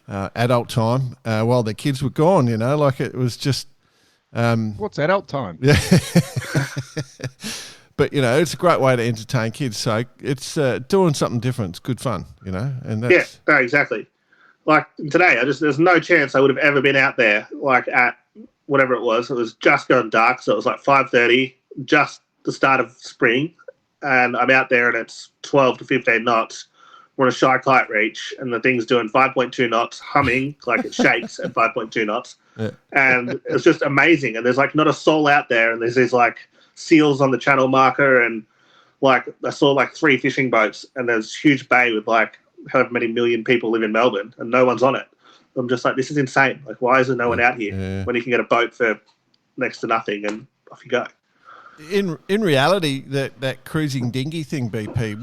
adult time while their kids were gone, like it was just... What's adult time? Yeah. But, it's a great way to entertain kids. So it's doing something different. It's good fun, and that's... Yeah, no, exactly. Like today, there's no chance I would have ever been out there, like at whatever it was. It was just gone dark, so it was like 5:30, just the start of spring, and I'm out there and it's 12 to 15 knots. We're on a shy kite reach, and the thing's doing 5.2 knots, humming like it shakes at 5.2 knots. Yeah. And it's just amazing. And there's like not a soul out there, and there's these like seals on the channel marker, and like I saw like 3 fishing boats, and there's a huge bay with like however many million people live in Melbourne, and no one's on it. I'm just like, this is insane. Like, why is there no one out here when you can get a boat for next to nothing, and off you go? In reality, that cruising dinghy thing, BP,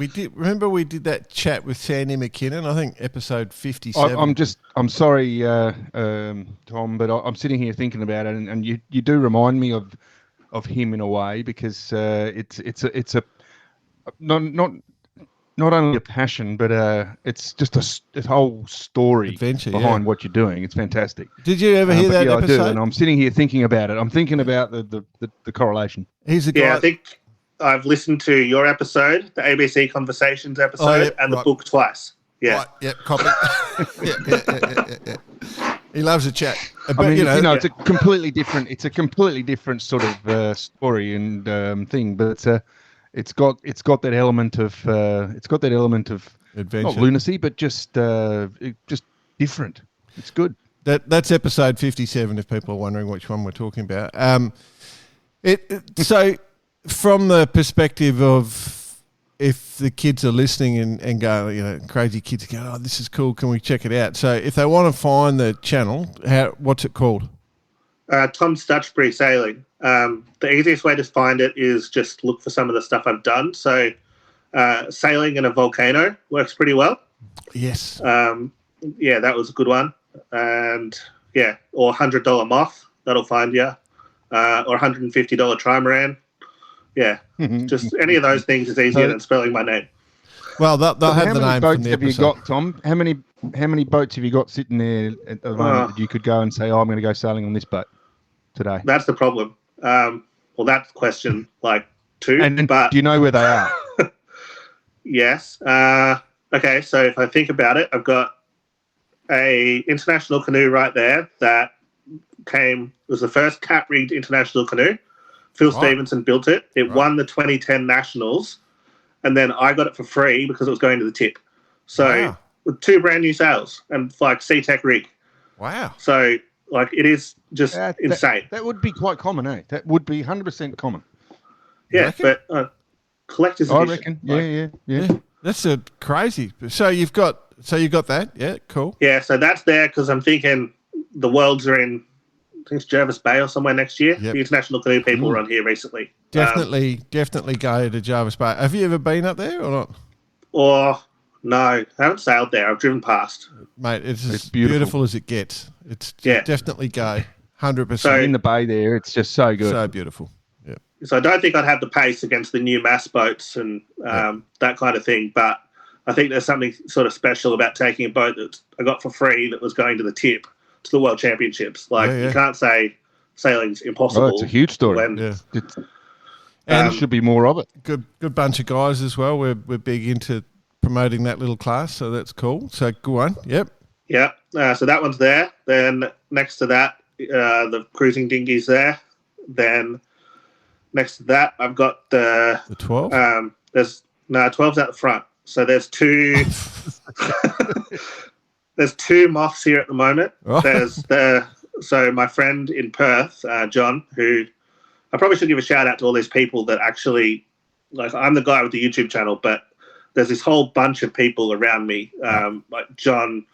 we did that chat with Sandy McKinnon, I think episode 57. I'm sorry, Tom, but I'm sitting here thinking about it, and you do remind me of him in a way, because it's a not only a passion, but it's just a whole story adventure behind what you're doing. It's fantastic. Did you ever hear that episode? I do, and I'm sitting here thinking about it. I'm thinking about the correlation. He's a guy. Yeah, I think I've listened to your episode, the ABC Conversations episode, and the book twice. Yeah. Right, yep, copy. Yeah. He loves a chat. But, it's a completely different. It's a completely different sort of story and thing, but it's got that element of adventure, not lunacy, but just different. It's good. That's episode 57. If people are wondering which one we're talking about, so from the perspective of if the kids are listening and go, crazy kids go, oh, this is cool, can we check it out? So if they want to find the channel, what's it called? Tom Stuchbery Sailing. The easiest way to find it is just look for some of the stuff I've done. So sailing in a volcano works pretty well. Yes. Yeah, that was a good one. And yeah, or $100 moth, that'll find you. Or $150 trimaran. Yeah, just any of those things is easier than spelling my name. Well, they'll have the name from the episode. How many boats have you got, Tom? How many boats have you got sitting there at the moment that you could go and say, I'm going to go sailing on this boat today? That's the problem. Well, that's question like 2. But do you know where they are? Yes. Okay, so if I think about it, I've got a international canoe right there that was the first cat-rigged international canoe. Phil Stevenson built it. It won the 2010 Nationals, and then I got it for free because it was going to the tip. So with 2 brand new sails and like C-Tech rig. Wow. So like it is just insane. That would be quite common, eh? That would be 100% common. Yeah, but collector's edition. I reckon. Yeah. That's a crazy. So you've got So you got that? Yeah, cool. Yeah, so that's there because I'm thinking the Worlds are in, I think it's Jervis Bay or somewhere next year. Yep. The international canoe people were on here recently. Definitely go to Jervis Bay. Have you ever been up there or not? Or no, I haven't sailed there. I've driven past. Mate, it's as beautiful as it gets. It's definitely go. 100%. So in the bay there, it's just so good. So beautiful. Yeah. So I don't think I'd have the pace against the new mass boats and that kind of thing. But I think there's something sort of special about taking a boat that I got for free that was going to the tip to the World Championships. Like you can't say sailing's impossible. Oh, it's a huge story. And there should be more of it. Good bunch of guys as well. We're big into promoting that little class, so that's cool. So good one. Yep. Yeah. So that one's there. Then next to that, the cruising dinghies there. Then next to that, I've got the 12. 12's at the front. So there's two. There's two moths here at the moment. Oh. So my friend in Perth, John, who I probably should give a shout out to all these people that actually, like, I'm the guy with the YouTube channel, but there's this whole bunch of people around me, like John,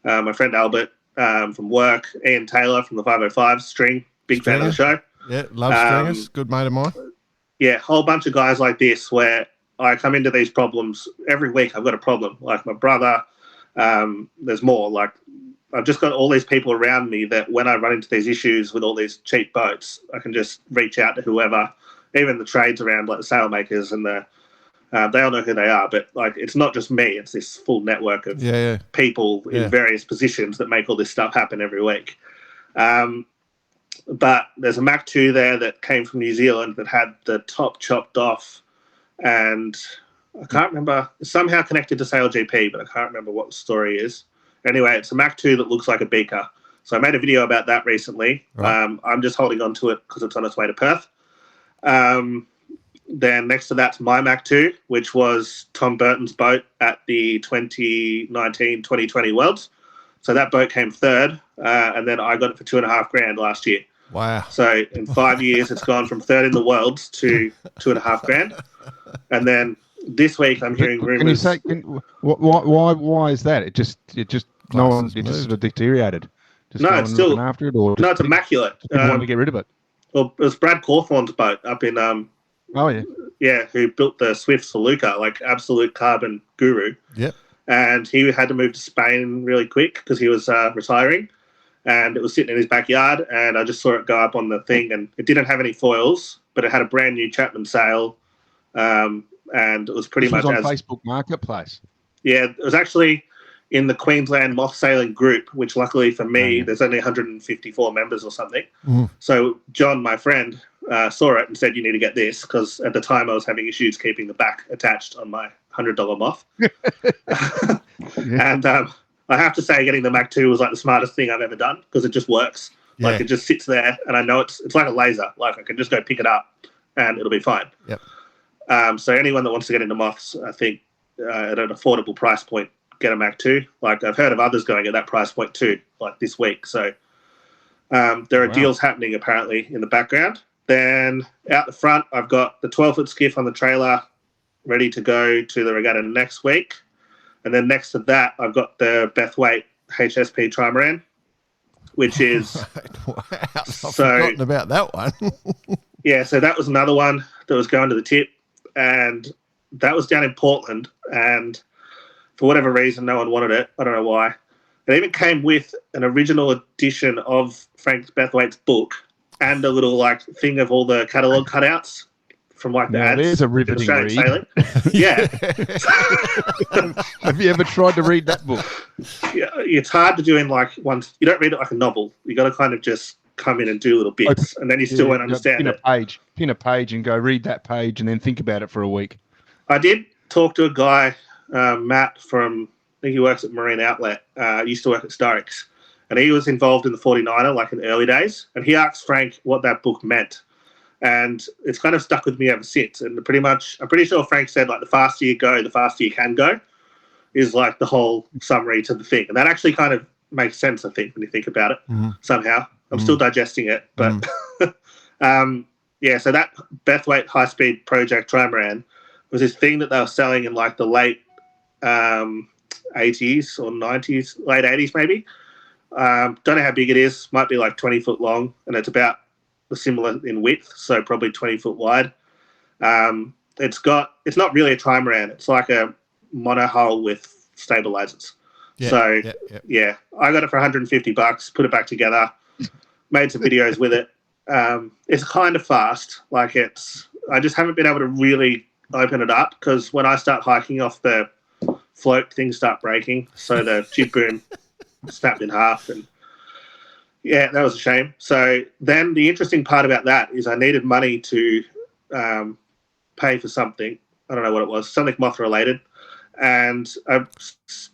my friend Albert from work, Ian Taylor from the 505 String, big fan of the show. Yeah, love Stringers, good mate of mine. Yeah, whole bunch of guys like this where I come into these problems every week. I've got a problem. Like my brother, there's more. Like I've just got all these people around me that when I run into these issues with all these cheap boats, I can just reach out to whoever, even the trades around like the sail makers and they all know who they are. But like it's not just me; it's this full network of people in various positions that make all this stuff happen every week. But there's a Mach 2 there that came from New Zealand that had the top chopped off, and I can't remember. It's somehow connected to Sail GP, but I can't remember what the story is. Anyway, it's a Mach 2 that looks like a beaker. So I made a video about that recently. Right. I'm just holding on to it because it's on its way to Perth. Then next to that's my Mach 2, which was Tom Burton's boat at the 2019-2020 Worlds. So that boat came third, and then I got it for $2,500 last year. Wow. So in 5 years, it's gone from third in the Worlds to $2,500. And then this week, I'm hearing rumors. Can you say why is that? It just no one. It just sort of deteriorated. No, it's still after it, or no, it's immaculate. Want to get rid of it? Well, it was Brad Cawthorn's boat up in who built the Swifts for Luca, like absolute carbon guru. Yep. And he had to move to Spain really quick because he was retiring, and it was sitting in his backyard. And I just saw it go up on the thing, and it didn't have any foils, but it had a brand new Chapman sail. And it was pretty much on Facebook Marketplace. Yeah, it was actually in the Queensland Moth Sailing group, which luckily for me, there's only 154 members or something. Mm. So John, my friend, saw it and said, "You need to get this," because at the time I was having issues keeping the back attached on my $100 moth. And I have to say, getting the Mach 2 was like the smartest thing I've ever done because it just works. Yeah. Like it just sits there, and I know it's like a laser. Like I can just go pick it up, and it'll be fine. Yep. So anyone that wants to get into moths, I think at an affordable price point, get a Mach 2. Like I've heard of others going at that price point too, like this week. So there are deals happening apparently in the background. Then out the front, I've got the 12-foot skiff on the trailer ready to go to the regatta next week. And then next to that, I've got the Bethwaite HSP Trimaran, which is... Wow, I've forgotten about that one. Yeah, so that was another one that was going to the tip. And that was down in Portland. And for whatever reason, no one wanted it. I don't know why. It even came with an original edition of Frank Bethwaite's book and a little like thing of all the catalogue cutouts from like the ads. There's a riveting read. Yeah. Have you ever tried to read that book? Yeah, it's hard to do in like one. You don't read it like a novel. You got to kind of just come in and do little bits, and then you still won't understand it. Pin a page and go read that page and then think about it for a week. I did talk to a guy, Matt from, I think he works at Marine Outlet, used to work at Starrix, and he was involved in the 49er like in the early days, and he asked Frank what that book meant, and it's kind of stuck with me ever since. And pretty much, I'm pretty sure Frank said like the faster you go, the faster you can go, is like the whole summary to the thing, and that actually kind of makes sense, I think, when you think about it. Somehow. I'm still digesting it, but yeah, so that Bethwaite high-speed project Trimaran was this thing that they were selling in like the late 80s or 90s, late 80s maybe. Don't know how big it is. Might be like 20 foot long, and it's about similar in width, so probably 20 foot wide. It's not really a trimaran. It's like a monohull with stabilizers. Yeah, I got it for $150. Put it back together. Made some videos with it. It's kind of fast. Like I just haven't been able to really open it up because when I start hiking off the float, things start breaking. So the jib boom snapped in half, and yeah, that was a shame. So then the interesting part about that is I needed money to pay for something. I don't know what it was, something moth related. And I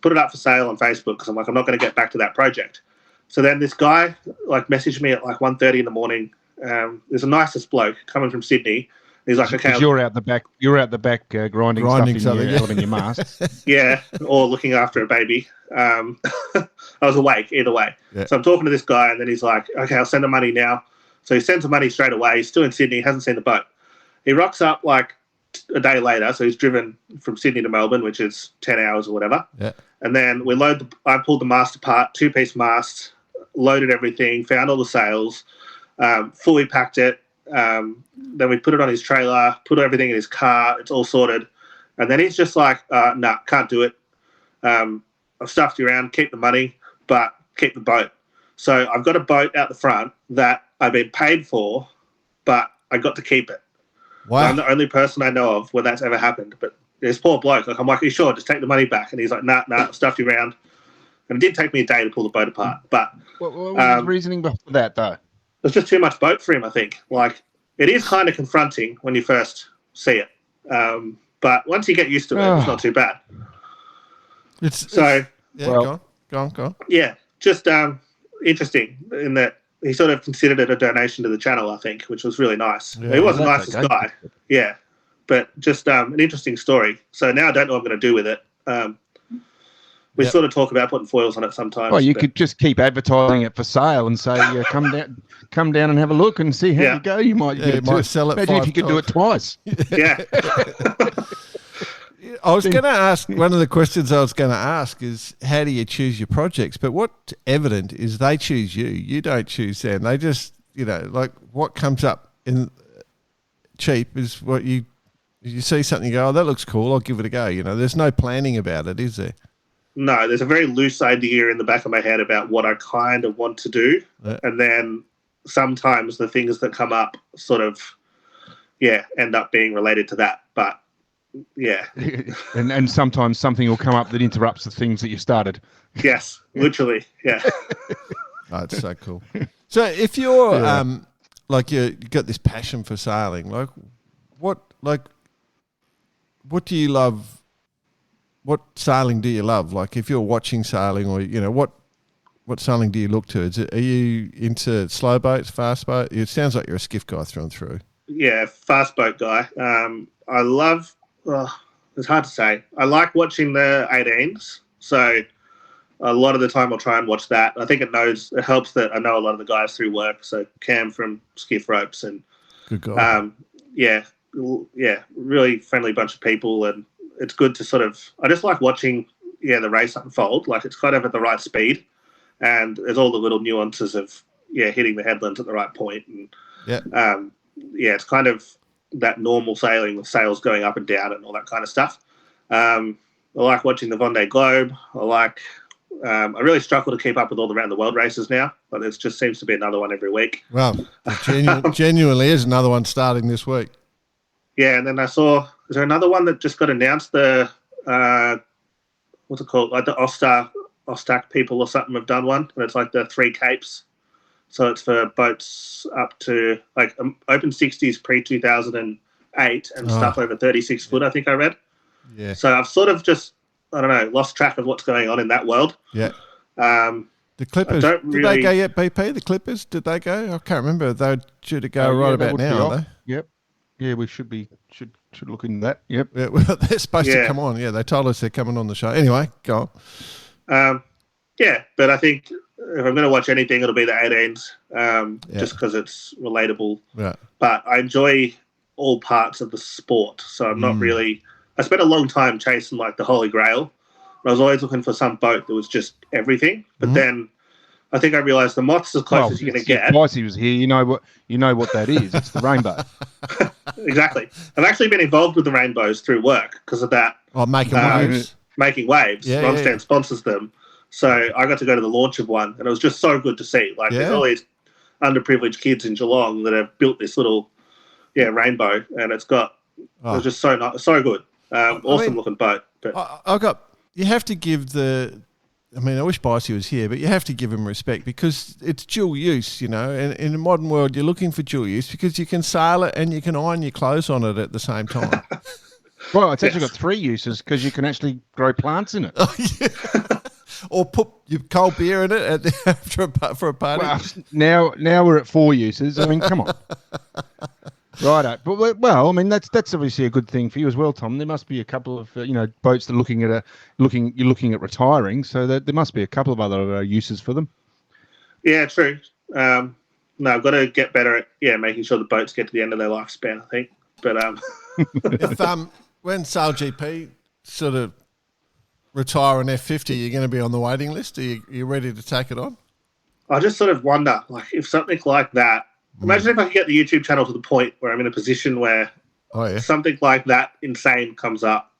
put it up for sale on Facebook because I'm like, I'm not going to get back to that project. So then this guy messaged me at 1:30 in the morning. There's the nicest bloke coming from Sydney. He's like, okay. You're out the back grinding stuff in your mast. Yeah, or looking after a baby. I was awake either way. Yeah. So I'm talking to this guy, and then he's like, okay, I'll send the money now. So he sends the money straight away. He's still in Sydney, hasn't seen the boat. He rocks up a day later, so he's driven from Sydney to Melbourne, which is 10 hours or whatever. Yeah. And then I pulled the mast apart, 2-piece mast, loaded everything, found all the sails, fully packed it. Then we put it on his trailer, put everything in his car. It's all sorted. And then he's just like, nah, can't do it. I've stuffed you around, keep the money, but keep the boat. So I've got a boat out the front that I've been paid for, but I got to keep it. Wow. I'm the only person I know of where that's ever happened. But this poor bloke, I'm like, are you sure? Just take the money back. And he's like, nah, I've stuffed you around. And it did take me a day to pull the boat apart. But what was his reasoning for that, though? There's just too much boat for him, I think. It is kind of confronting when you first see it. But once you get used to it, it's not too bad. Go on. Yeah, just interesting in that he sort of considered it a donation to the channel, I think, which was really nice. Yeah, he was the nicest guy. Yeah, but just an interesting story. So now I don't know what I'm going to do with it. We sort of talk about putting foils on it sometimes. Well, you could just keep advertising it for sale and say, come down and have a look and see how you go. You might sell it. Imagine if you could do it twice. Yeah. I was going to ask, one of the questions I was going to ask is, how do you choose your projects? But what's evident is they choose you. You don't choose them. They just, what comes up in cheap is what you see something, you go, oh, that looks cool, I'll give it a go. There's no planning about it, is there? No, there's a very loose idea in the back of my head about what I kind of want to do. Yeah. And then sometimes the things that come up sort of, end up being related to that. But, yeah. and sometimes something will come up that interrupts the things that you started. Yes, literally, yeah. That's so cool. So if you're, you got this passion for sailing, what do you love? What sailing do you love? If you're watching sailing, or what sailing do you look to? Are you into slow boats, fast boat? It sounds like you're a skiff guy through and through. Yeah, fast boat guy. I love. It's hard to say. I like watching the 18s, so a lot of the time I'll try and watch that. I think it helps that I know a lot of the guys through work. So Cam from Skiff Ropes and good guy. Really friendly bunch of people, and it's good to I just like watching, the race unfold. It's kind of at the right speed, and there's all the little nuances of, hitting the headlands at the right point. And, it's kind of that normal sailing with sails going up and down and all that kind of stuff. I like watching the Vendée Globe. I really struggle to keep up with all the round the world races now, but it just seems to be another one every week. Well, genuinely is another one starting this week. Yeah, and then I saw, is there another one that just got announced? The, what's it called? The Ostach people or something have done one, and it's the 3 capes. So it's for boats up to, open 60s pre-2008 and stuff over 36 foot, I think I read. Yeah. So I've sort of just, I don't know, lost track of what's going on in that world. Yeah. The Clippers, did they go yet, BP? The Clippers, did they go? I can't remember. They're due to go right about now, aren't they? Yep. Yeah, we should look into that. Yep. Yeah, well, they're supposed to come on. Yeah, they told us they're coming on the show. Anyway, go on. But I think if I'm going to watch anything, it'll be the 18s, just because it's relatable. Yeah. But I enjoy all parts of the sport, so I'm not really. I spent a long time chasing the Holy Grail, I was always looking for some boat that was just everything. But then I think I realised the Moth's as close as you're going to get. If Pricey was here, you know what that is. It's the rainbow. Exactly. I've actually been involved with the rainbows through work because of that. Oh, making waves. Making waves. Yeah, Ronstand sponsors them. So I got to go to the launch of one, and it was just so good to see. Like, there's all these underprivileged kids in Geelong that have built this little, rainbow, and it was just so good. Awesome looking boat. But you have to give I wish Bicey was here, but you have to give him respect because it's dual use, and in the modern world, you're looking for dual use because you can sail it and you can iron your clothes on it at the same time. Well, it's actually got 3 uses because you can actually grow plants in it. Oh, yeah. Or put your cold beer in it for a party. Well, now we're at 4 uses. I mean, come on. Righto. But, well, that's obviously a good thing for you as well, Tom. There must be a couple of, boats that you're looking at retiring, so there must be a couple of other uses for them. Yeah, true. No, I've got to get better at, making sure the boats get to the end of their lifespan, I think. But when Sail GP sort of retire an F50, you're going to be on the waiting list? Are you ready to take it on? I just sort of wonder, like, if something like that, imagine if I could get the YouTube channel to the point where I'm in a position where something like that insane comes up.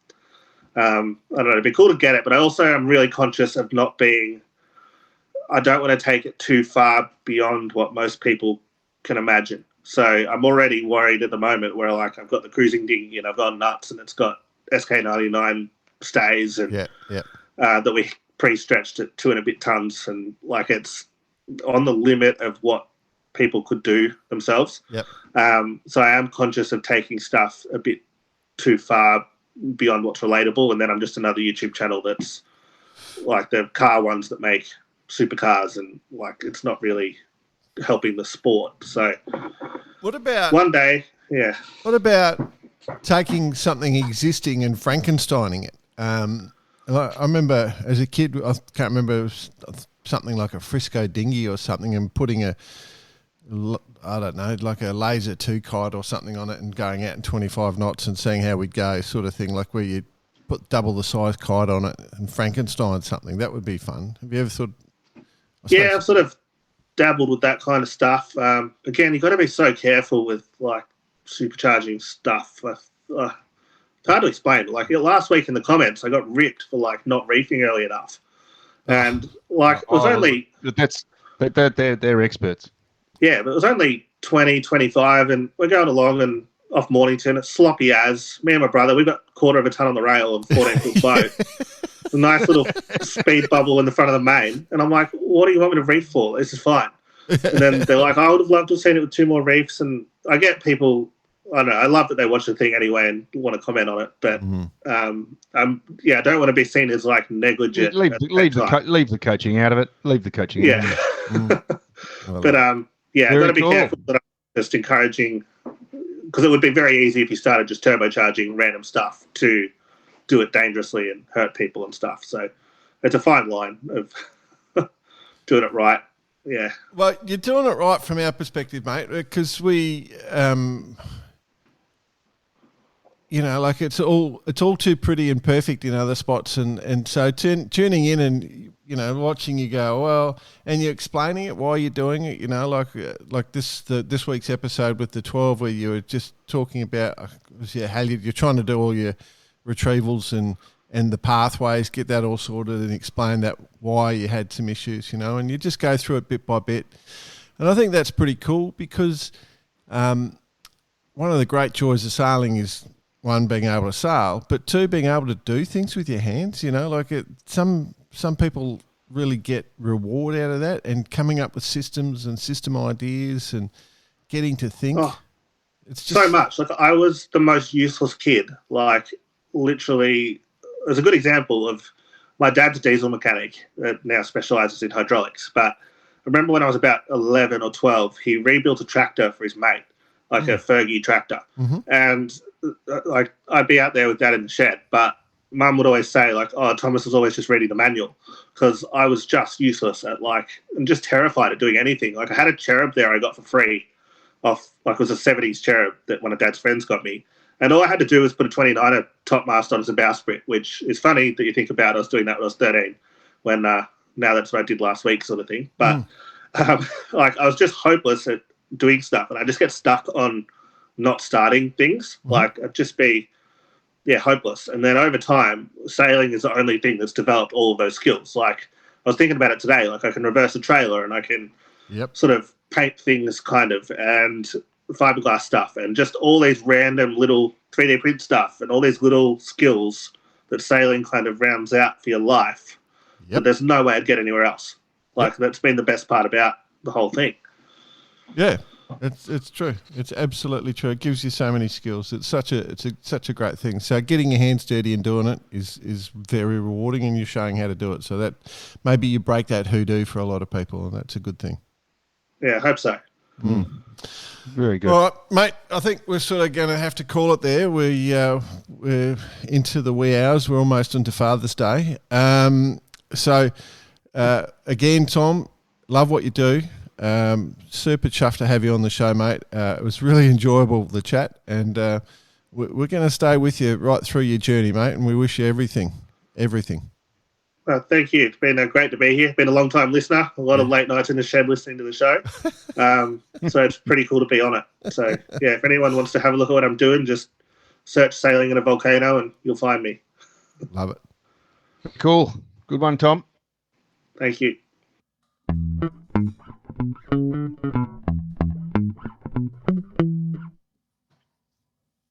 I don't know, it'd be cool to get it, but I also am really conscious of I don't want to take it too far beyond what most people can imagine. So I'm already worried at the moment where, like, I've got the cruising dinghy and I've got nuts and it's got SK99 stays and that we pre-stretched at 2 and a bit tons, and like it's on the limit of what people could do themselves. So I am conscious of taking stuff a bit too far beyond what's relatable, and then I'm just another YouTube channel that's like the car ones that make supercars, and like it's not really helping the sport. So what about one day? What about taking something existing and Frankensteining it? I remember as a kid, I can't remember, it was something like a Frisco dinghy or something, and putting I don't know, like a laser 2 kite or something on it and going out in 25 knots and seeing how we'd go, sort of thing, like where you put double the size kite on it and Frankenstein something. That would be fun. Have you ever thought? I've sort of dabbled with that kind of stuff. Again, you've got to be so careful with like supercharging stuff. It's hard to explain. Like last week in the comments, I got ripped for like not reefing early enough, and like it was only they're experts. Yeah, but it was only 20, 25, and we're going along and off Mornington. It's sloppy as. Me and my brother, we've got a quarter of a ton on the rail of 14-foot boat. A nice little speed bubble in the front of the main, and I'm like, "What do you want me to reef for? This is fine." And then they're like, "I would have loved to have seen it with 2 more reefs." And I get people. I don't know. I love that they watch the thing anyway and want to comment on it, but I don't want to be seen as like negligent. Leave the coaching out of it. Leave the coaching. Yeah, but I've got to be careful that I'm just encouraging, because it would be very easy if you started just turbocharging random stuff to do it dangerously and hurt people and stuff. So it's a fine line of doing it right. Yeah. Well, you're doing it right from our perspective, mate, because we. Like it's all too pretty and perfect in other spots, and so tuning in and watching you go well, and you're explaining it why you're doing it. Like this week's episode with the 12, where you were just talking about how you're trying to do all your retrievals and the pathways, get that all sorted, and explain that why you had some issues, and you just go through it bit by bit, and I think that's pretty cool because one of the great joys of sailing is, 1, being able to sail, but 2, being able to do things with your hands. Some people really get reward out of that, and coming up with systems and system ideas and getting to think. Oh, it's just so much. Like, I was the most useless kid. Like, literally, there's a good example of my dad's a diesel mechanic that now specialises in hydraulics. But I remember when I was about 11 or 12, he rebuilt a tractor for his mate, like a Fergie tractor, and like I'd be out there with Dad in the shed, but Mum would always say like, "Oh, Thomas is always just reading the manual," because I was just useless at and just terrified at doing anything. Like I had a cherub there I got for free off, like it was a 70s cherub that one of Dad's friends got me, And all I had to do was put a 29er topmast on as a bowsprit, which is funny that you think about. I was doing that when I was 13, when now that's what I did last week, sort of thing. But like I was just hopeless at doing stuff, and I just get stuck on not starting things. Like I'd just be hopeless. And then over time, sailing is the only thing that's developed all of those skills. Like I was thinking about it today. Like I can reverse a trailer, and I can sort of paint things, kind of, and fiberglass stuff, and just all these random little 3D print stuff, and all these little skills that sailing kind of rounds out for your life. But there's no way I'd get anywhere else. Like that's been the best part about the whole thing. Yeah, it's true. It's absolutely true. It gives you so many skills. It's such a great thing. So getting your hands dirty and doing it is very rewarding, and you're showing how to do it. So that maybe you break that hoodoo for a lot of people, and that's a good thing. Yeah, I hope so. Very good. All right, mate, I think we're sort of going to have to call it there. We're into the wee hours. We're almost into Father's Day. So, again, Tom, love what you do. Super chuffed to have you on the show, mate. It was really enjoyable, the chat, and we're going to stay with you right through your journey, mate, and we wish you everything. Thank you. It's been great to be here. Been a long-time listener. A lot of late nights in the shed listening to the show. So it's pretty cool to be on it. So, yeah, if anyone wants to have a look at what I'm doing, just search Sailing in a Volcano and you'll find me. Love it. Cool. Good one, Tom. Thank you.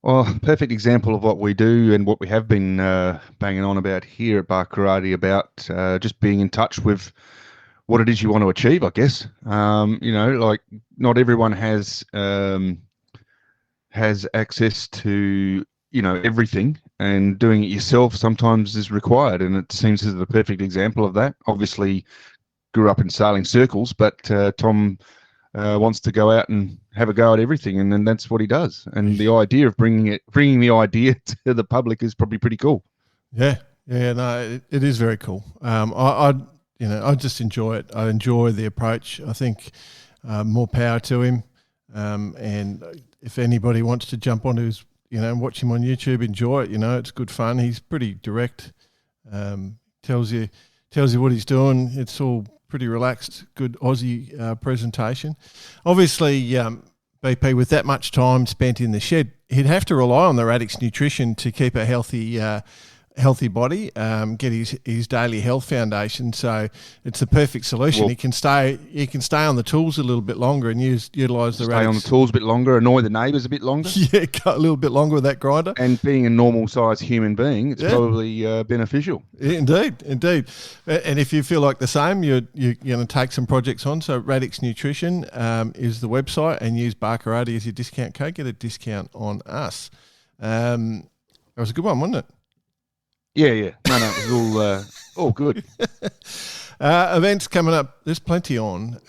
Well, perfect example of what we do and what we have been banging on about here at Bar Karate about just being in touch with what it is you want to achieve, I guess. Like not everyone has access to, everything, and doing it yourself sometimes is required. And it seems as the perfect example of that. Obviously grew up in sailing circles, but Tom wants to go out and have a go at everything, and then that's what he does. And the idea of bringing the idea to the public is probably pretty cool. No, it is very cool. I just enjoy it. I enjoy the approach. I think more power to him. And if anybody wants to jump on his, watch him on YouTube, enjoy it. It's good fun. He's pretty direct. Tells you what he's doing. It's all pretty relaxed, good Aussie presentation. Obviously, BP, with that much time spent in the shed, he'd have to rely on the Radix nutrition to keep a healthy body, get his daily health foundation. So it's the perfect solution. Well, he can stay on the tools a little bit longer and utilise the Radix. Stay on the tools a bit longer, annoy the neighbours a bit longer. Yeah, go a little bit longer with that grinder. And being a normal sized human being, it's probably beneficial. Yeah, indeed. And if you feel like the same, you're going to take some projects on. So Radix Nutrition is the website, and use Bar Karate as your discount code. Get a discount on us. That was a good one, wasn't it? Yeah. No, it was all good. Events coming up. There's plenty on.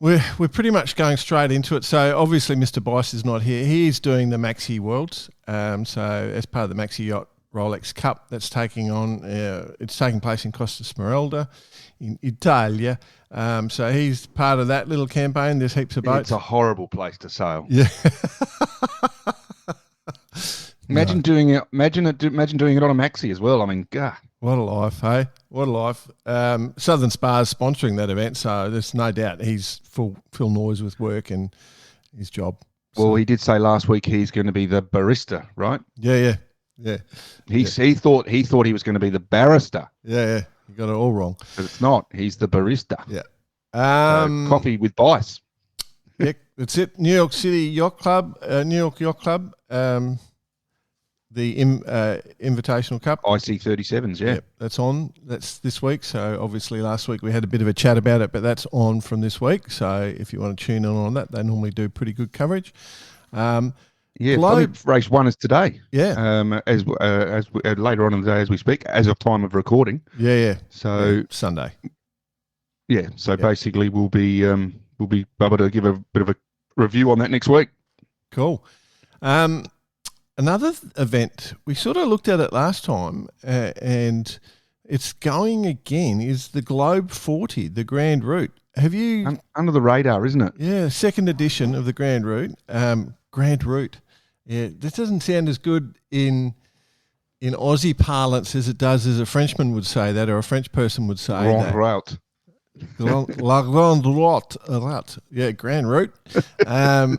We're pretty much going straight into it. So obviously Mr. Bice is not here. He's doing the Maxi Worlds. So as part of the Maxi Yacht Rolex Cup that's taking place in Costa Smeralda in Italia. So he's part of that little campaign. There's heaps of boats. It's a horrible place to sail. Yeah. Imagine doing it. Imagine doing it on a Maxi as well. I mean, God. What a life, hey? What a life. Southern Spar's sponsoring that event, so there's no doubt he's full noise with work and his job. Well, he did say last week he's going to be the barista, right? Yeah. He thought he was going to be the barrister. Yeah. You got it all wrong. But it's not. He's the barista. Yeah. Coffee with Bice. Yeah, that's it. New York City Yacht Club, New York Yacht Club. The Invitational Cup. IC37s, yeah. Yep, that's on. That's this week. So obviously last week we had a bit of a chat about it, but that's on from this week. So if you want to tune in on that, they normally do pretty good coverage. Race 1 is today. Yeah. As later on in the day as we speak, as of time of recording. Yeah. So Sunday. Yeah. So basically we'll be able to give a bit of a review on that next week. Cool. Another event, we sort of looked at it last time, and it's going again, is the Globe 40, the Grand Route. Have you... Under the radar, isn't it? Yeah, second edition of the Grand Route. Yeah, this doesn't sound as good in Aussie parlance as it does as a Frenchman would say that, or a French person would say Grand that. route. La grande route. Yeah, grand route. I'm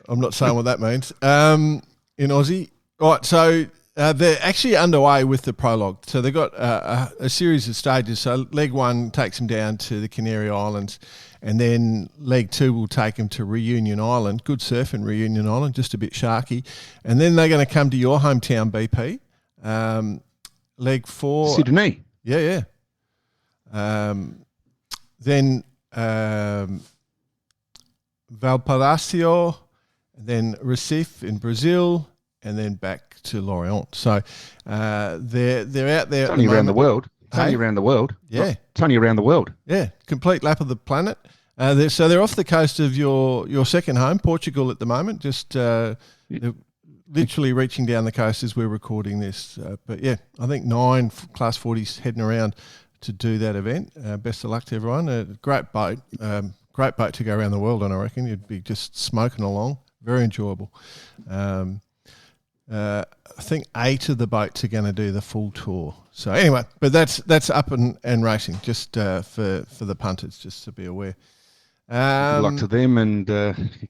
not saying what that means. In Aussie. Right, so they're actually underway with the prologue. So they've got a series of stages. So leg 1 takes them down to the Canary Islands, and then leg 2 will take them to Reunion Island. Good surf in Reunion Island, just a bit sharky. And then they're going to come to your hometown, BP. Leg 4. Sydney. Yeah. Then Valparaiso, then Recife in Brazil, and then back to Lorient. So they're out there. It's only around the world. It's Hey? only around the world. Yeah. It's only around the world. Yeah, complete lap of the planet. So they're off the coast of your second home, Portugal, at the moment. Just they're literally reaching down the coast as we're recording this. But yeah, I think 9 Class 40s heading around to do that event. Best of luck to everyone. Great boat to go around the world on, I reckon. You'd be just smoking along. Very enjoyable. I think 8 of the boats are going to do the full tour. So anyway, but that's up and racing, just for the punters, just to be aware. Good luck to them, and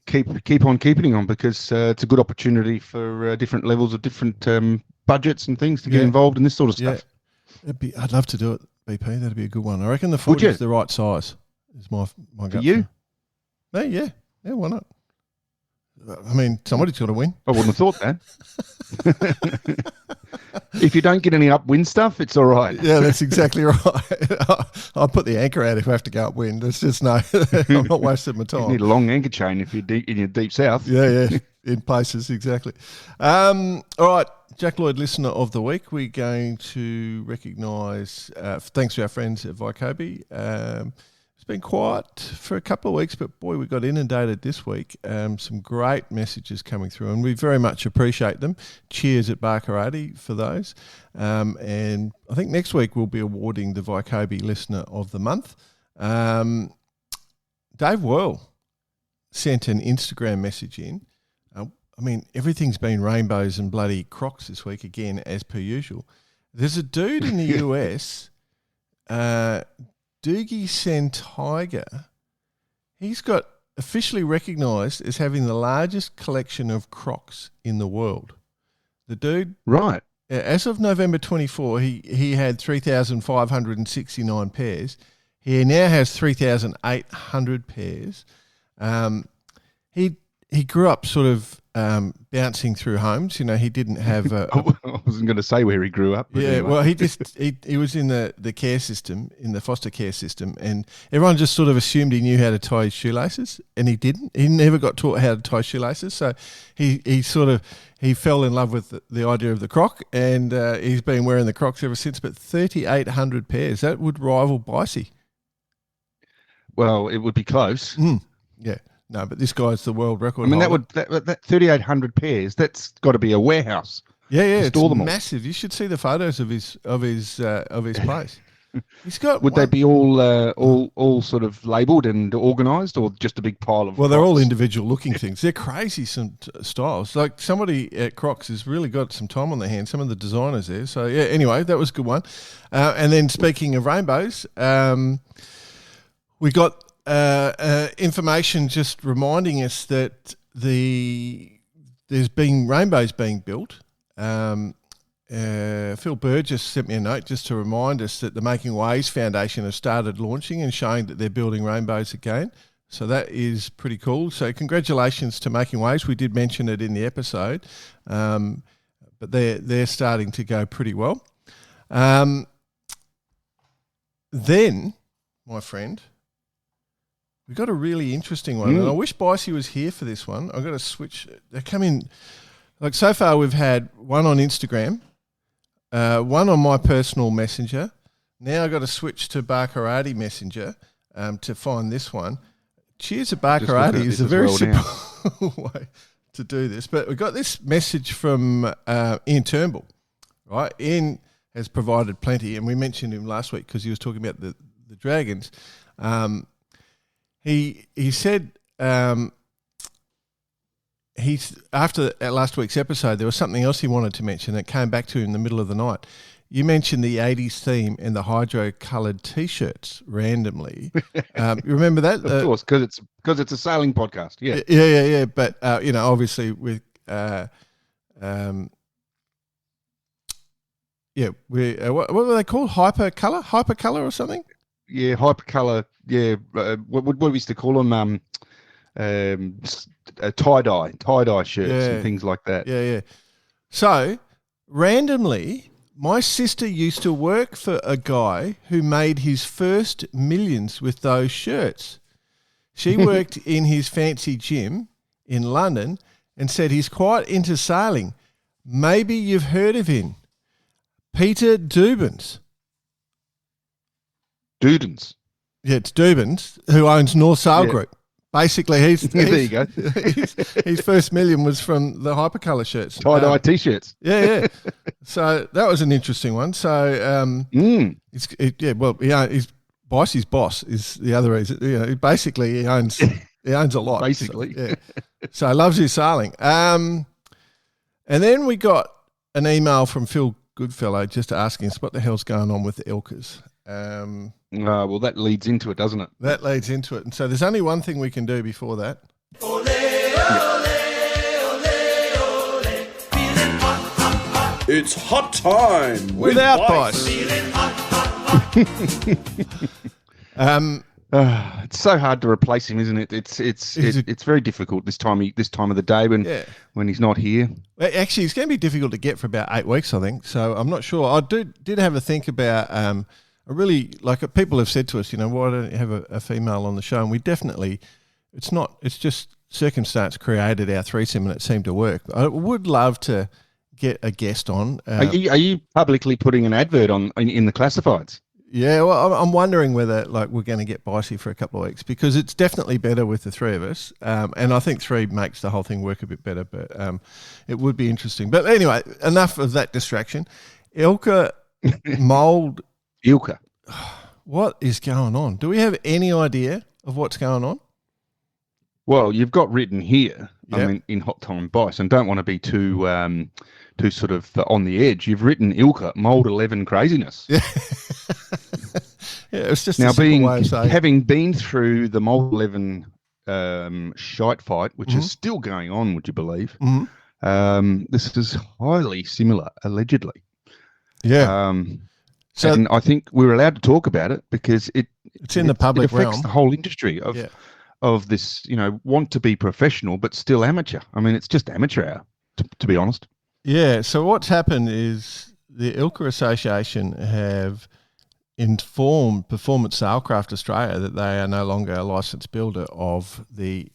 keep on keeping on, because it's a good opportunity for different levels of different budgets and things to get involved in this sort of stuff. I'd love to do it, BP. That'd be a good one. I reckon the 40 is the right size. Is my gut. You? No, yeah, why not? I mean, somebody's got to win. I wouldn't have thought that. If you don't get any upwind stuff, it's all right. Yeah, that's exactly right. I'll put the anchor out if I have to go upwind. It's just I'm not wasting my time. You need a long anchor chain if you're in your deep south. Yeah, in places, exactly. All right, Jack Lloyd Listener of the Week. We're going to recognise, thanks to our friends at Vycobi. It's been quiet for a couple of weeks, but boy, we got inundated this week. Some great messages coming through, and we very much appreciate them. Cheers at Barkarati for those. And I think next week we'll be awarding the Vycobi Listener of the Month. Dave Worrell sent an Instagram message in. I mean, everything's been rainbows and bloody Crocs this week again, as per usual. There's a dude in the US... Doogie Sen Tiger, he's got officially recognised as having the largest collection of Crocs in the world. The dude, right? As of November 24, he had 3,569 pairs. He now has 3,800 pairs. He grew up sort of bouncing through homes. You know, he didn't have. I wasn't going to say where he grew up. Yeah, anyway. Well, he was in the care system, in the foster care system, and everyone just sort of assumed he knew how to tie his shoelaces, and he didn't. He never got taught how to tie shoelaces, so he fell in love with the idea of the Croc, and he's been wearing the Crocs ever since. But 3,800 pairs, that would rival Bicey. Well, it would be close. Yeah. No, but this guy's the world record. I mean, holder. that 3,800 pairs. That's got to be a warehouse. Yeah, it's massive. You should see the photos of his place. He's got. Would they be all sort of labelled and organised, or just a big pile of? Well, they're all individual looking things. They're crazy some styles. Like somebody at Crocs has really got some time on their hands. Some of the designers there. So yeah. Anyway, that was a good one. And then speaking of rainbows, we got. Information just reminding us that there's been rainbows being built. Phil Burgess sent me a note just to remind us that the Making Waves Foundation have started launching and showing that they're building rainbows again. So that is pretty cool. So congratulations to Making Waves. We did mention it in the episode, but they're starting to go pretty well. Then, my friend, we got a really interesting one, and I wish Bicey was here for this one. I've got to switch. They come in, like so far we've had one on Instagram, one on my personal messenger. Now I've got to switch to Barkarati Messenger to find this one. Cheers at Barkarati is a very simple way to do this. But we've got this message from Ian Turnbull, right? Ian has provided plenty, and we mentioned him last week because he was talking about the Dragons. He said he's after last week's episode, there was something else he wanted to mention that came back to him in the middle of the night. You mentioned the 80s theme and the hydro-coloured T-shirts randomly. You remember that? Of course, because it's a sailing podcast. Yeah. Yeah. But, obviously with what were they called? Hypercolour or something? Yeah, hypercolour. Yeah, what we used to call them? Tie-dye shirts and things like that. Yeah. So, randomly, my sister used to work for a guy who made his first millions with those shirts. She worked in his fancy gym in London and said he's quite into sailing. Maybe you've heard of him. Peter Dubens. Dudens. Yeah, it's Dubens, who owns North Sail Group. Basically, there you go. his first million was from the hypercolour shirts. Tie-dye T-shirts. Yeah. So that was an interesting one. So, he's Bicey's boss is the other reason. Basically, he owns a lot. Basically. So, yeah. So loves his sailing. And then we got an email from Phil Goodfellow just asking us what the hell's going on with the Ilkas. Well, that leads into it, doesn't it? That leads into it. And so there's only one thing we can do before that. Ole, ole, ole, ole. Feeling hot, hot, hot. It's hot time without Bice. Feeling hot, hot, hot. It's so hard to replace him, isn't it? It's very difficult this time of the day when he's not here. Actually, it's going to be difficult to get for about 8 weeks, I think. So I'm not sure. I did have a think about. I really people have said to us, why don't you have a female on the show? And we definitely, it's just circumstance created our threesome and it seemed to work. I would love to get a guest on. Are you publicly putting an advert in the classifieds? Yeah, well, I'm wondering whether we're going to get Bicey for a couple of weeks because it's definitely better with the three of us, and I think three makes the whole thing work a bit better. But it would be interesting. But anyway, enough of that distraction. Ilka mould. Ilka. What is going on? Do we have any idea of what's going on? Well, you've got written here. Yep. I mean, in Hot Time Bice, and don't want to be too sort of on the edge. You've written Ilka mould 11 craziness. Yeah. It's just now having been through the mould 11 shite fight, which is still going on. Would you believe? Mm-hmm. This is highly similar, allegedly. Yeah. And I think we're allowed to talk about it because it's in the public realm. It affects realm. the whole industry of this, want to be professional but still amateur. I mean, it's just amateur hour, to be honest. Yeah. So what's happened is the Ilka Association have informed Performance Sailcraft Australia that they are no longer a licensed builder of the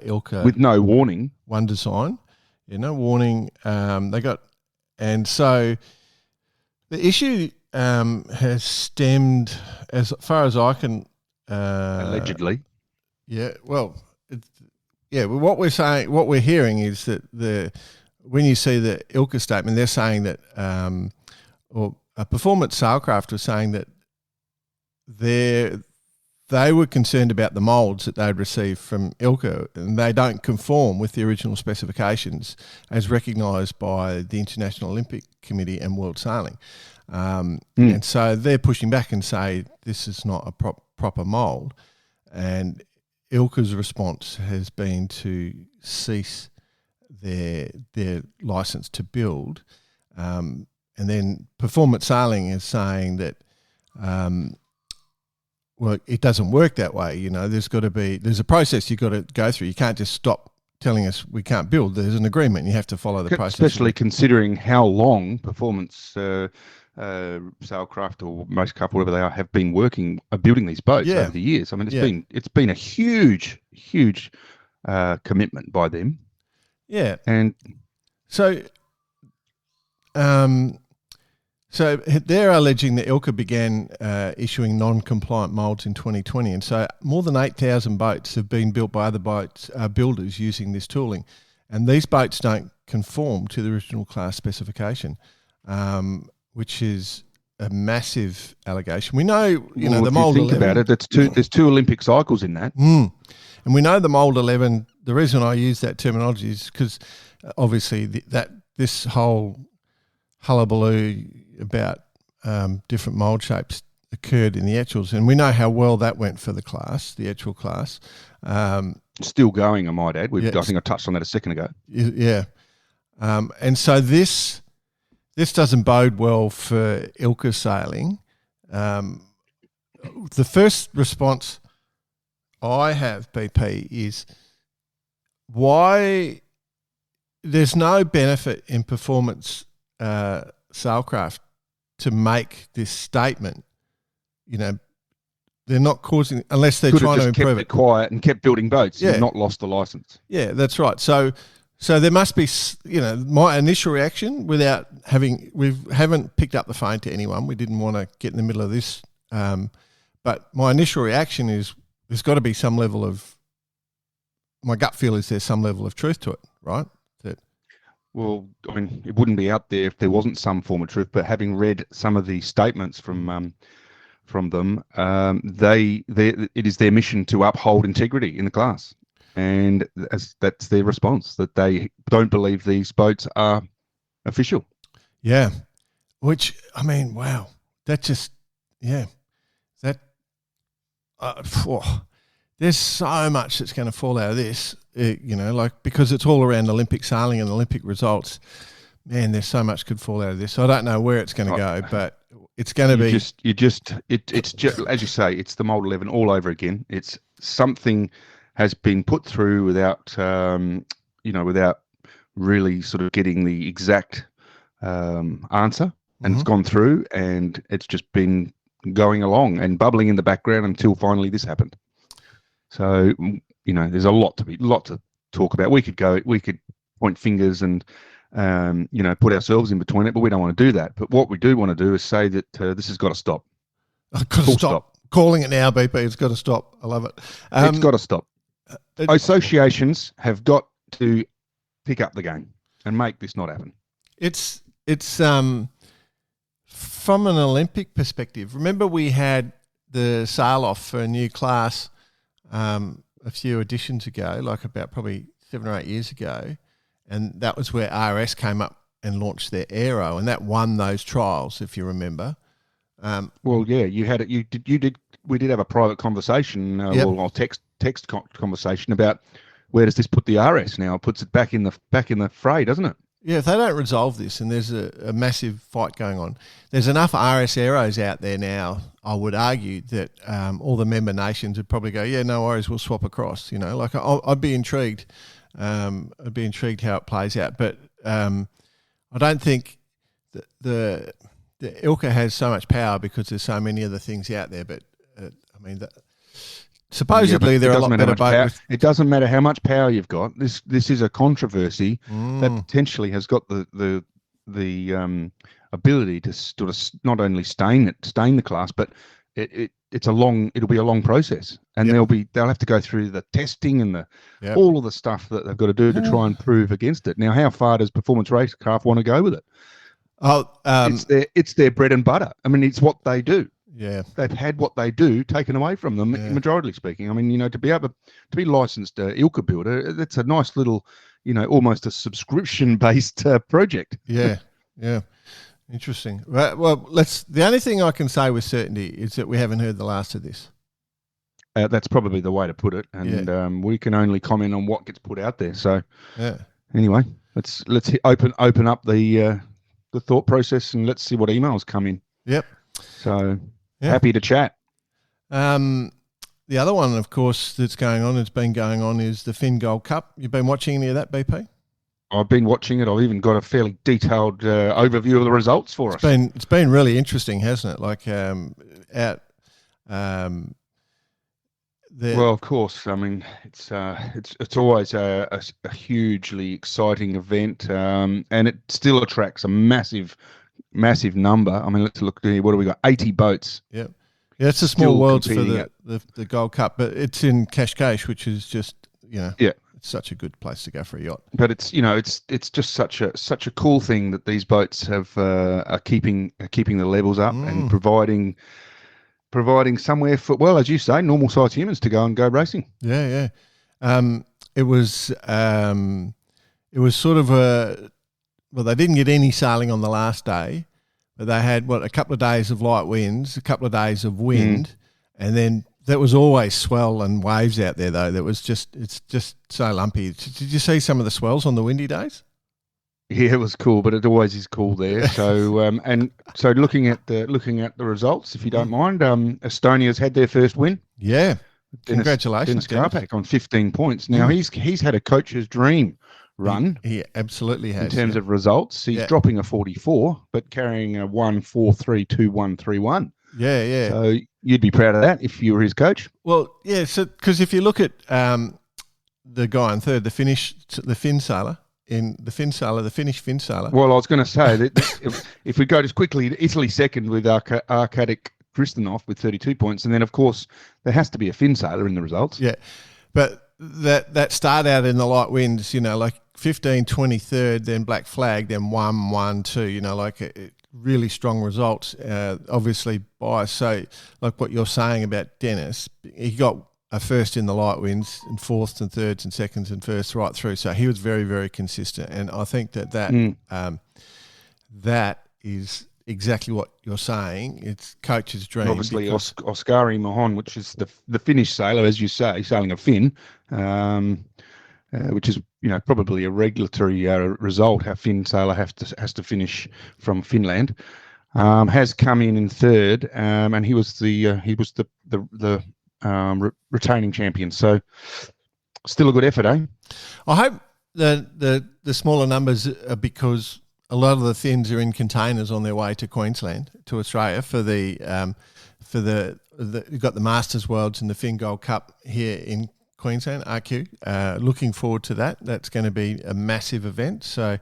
Ilka with no warning. One design. Yeah, no warning. And so the issue has stemmed, as far as I can, allegedly. Yeah. Well, what we're hearing is that when you see the Ilka statement, they're saying that, or Performance Sailcraft was saying that they were concerned about the moulds that they'd received from Ilka, and they don't conform with the original specifications as recognised by the International Olympic Committee and World Sailing. And so they're pushing back and say this is not a proper mould. And Ilka's response has been to cease their licence to build. And then Performance Sailing is saying that, it doesn't work that way. There's a process you've got to go through. You can't just stop telling us we can't build. There's an agreement. You have to follow the process. Especially considering how long Performance Sailcraft or Most Couple, whatever they are, have been building these boats over the years. I mean, it's been a huge commitment by them. Yeah. And so they're alleging that Ilka began issuing non-compliant moulds in 2020, and so more than 8,000 boats have been built by other builders using this tooling, and these boats don't conform to the original class specification, which is a massive allegation. We know, the mould 11. Think about it. There's two Olympic cycles in that, and we know the mould 11 the reason I use that terminology is because obviously this whole hullabaloo about different mould shapes occurred in the Etchells, and we know how well that went for the Etchell class. Still going, I might add. I think I touched on that a second ago. Yeah. And so this doesn't bode well for Ilka sailing. The first response I have, BP, is why there's no benefit in performance sailcraft to make this statement. You know, they're not causing, unless they're trying to improve kept it quiet and kept building boats. Yeah. And not lost the license. Yeah, that's right. So there must be, my initial reaction we haven't picked up the phone to anyone. We didn't want to get in the middle of this. But my initial reaction is there's got to be some level of, my gut feel is there's some level of truth to it, right? Well, I mean, it wouldn't be out there if there wasn't some form of truth, but having read some of the statements from them, it is their mission to uphold integrity in the class. And that's their response, that they don't believe these boats are official. Yeah. Which, I mean, wow. That just, yeah. That, there's so much that's going to fall out of this, because it's all around Olympic sailing and Olympic results. Man, there's so much could fall out of this. I don't know where it's going to go, but it's going to be. It's just, as you say, it's the Mold 11 all over again. It's something has been put through without really sort of getting the exact answer, and it's gone through, and it's just been going along and bubbling in the background until finally this happened. So, there's a lot to talk about. We could point fingers and, put ourselves in between it, but we don't want to do that. But what we do want to do is say that this has got to stop. Stop. Calling it now, BP. It's got to stop. I love it. It's got to stop. Associations have got to pick up the game and make this not happen. It's from an Olympic perspective. Remember, we had the sail off for a new class a few editions ago, like about probably 7 or 8 years ago, and that was where RS came up and launched their Aero, and that won those trials, if you remember. Well, yeah, you had it. You did. We did have a private conversation, or text conversation about where does this put the RS now? It puts it back in the fray, doesn't it? Yeah, if they don't resolve this, and there's a massive fight going on, there's enough RS Aeros out there now, I would argue, that all the member nations would probably go, yeah, no worries, we'll swap across. I'd be intrigued. I'd be intrigued how it plays out. But I don't think the ILCA has so much power because there's so many other things out there. But, supposedly they're a lot better boat. It doesn't matter how much power you've got. This is a controversy that potentially has got the ability to sort of not only stain the class, but it'll be a long process, and they'll have to go through the testing and all of the stuff that they've got to do to try and prove against it. Now, how far does Performance Racecraft want to go with it? It's their bread and butter. I mean, it's what they do. Yeah, they've had what they do taken away from them, majority speaking. I mean, to be able to be licensed ILCA builder, that's a nice little, almost a subscription-based project. Yeah. Interesting. Well, the only thing I can say with certainty is that we haven't heard the last of this. That's probably the way to put it, and we can only comment on what gets put out there. So, anyway, let's open up the thought process, and let's see what emails come in. Yep. So. Happy to chat. The other one, of course, that's been going on is the Finn Gold Cup. You've been watching any of that, BP? I've been watching it. I've even got a fairly detailed overview of the results for us. It's been really interesting, hasn't it? Like well, of course. I mean, it's always a hugely exciting event, and it still attracts a massive number. I mean, let's look here. What do we got? 80 boats. Yeah, it's a small world for the Gold Cup, but it's in Cascais, which is just it's such a good place to go for a yacht. But it's just such a cool thing that these boats are keeping the levels up and providing somewhere for, well, as you say, normal sized humans to go racing. Yeah. sort of they didn't get any sailing on the last day, but they had a couple of days of light winds, a couple of days of wind, and then there was always swell and waves out there though. It's just so lumpy. Did you see some of the swells on the windy days? Yeah, it was cool, but it always is cool there. So so looking at the results, if you don't mind, Estonia's had their first win. Yeah, congratulations, Dennis Karpak on 15 points. Now he's had a coach's dream run. He absolutely has in terms of results. He's dropping a 44, but carrying a 1-4-3-2-1-3-1. Yeah. So you'd be proud of that if you were his coach. Well, yeah. So because if you look at the guy in third, the Finnish Finnish Finnish sailor. Well, I was going to say that if we go just quickly, Italy second with Arkadic Kristanov with 32 points, and then of course there has to be a Finn sailor in the results. Yeah, but that start out in the light winds, like 15, 23rd, then black flag, then 1, 1, 2, really strong results, obviously biased. So like what you're saying about Dennis, he got a first in the light winds and fourths and thirds and seconds and firsts right through. So he was very, very consistent. And I think that is exactly what you're saying. It's coach's dream. Obviously, Oskari Mahon, which is the Finnish sailor, as you say, sailing a Finn, which is probably a regulatory result. How Finn sailor has to finish from Finland, has come in third, and he was the retaining champion. So still a good effort, eh? I hope the smaller numbers are because a lot of the Finns are in containers on their way to Queensland, to Australia for the you've got the Masters Worlds and the Finn Gold Cup here in Queensland, RQ. Looking forward to that. That's going to be a massive event. So,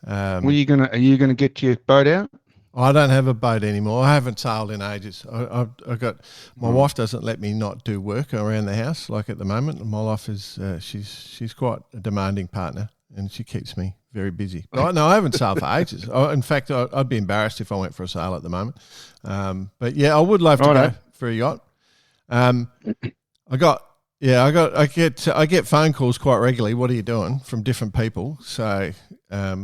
are you gonna get your boat out? I don't have a boat anymore. I haven't sailed in ages. I got my wife doesn't let me not do work around the house like at the moment. My wife is she's quite a demanding partner, and she keeps me very busy. But no, I haven't sailed for ages. In fact, I'd be embarrassed if I went for a sail at the moment. But yeah, I would love to go for a yacht. I get phone calls quite regularly. What are you doing from different people? So yeah.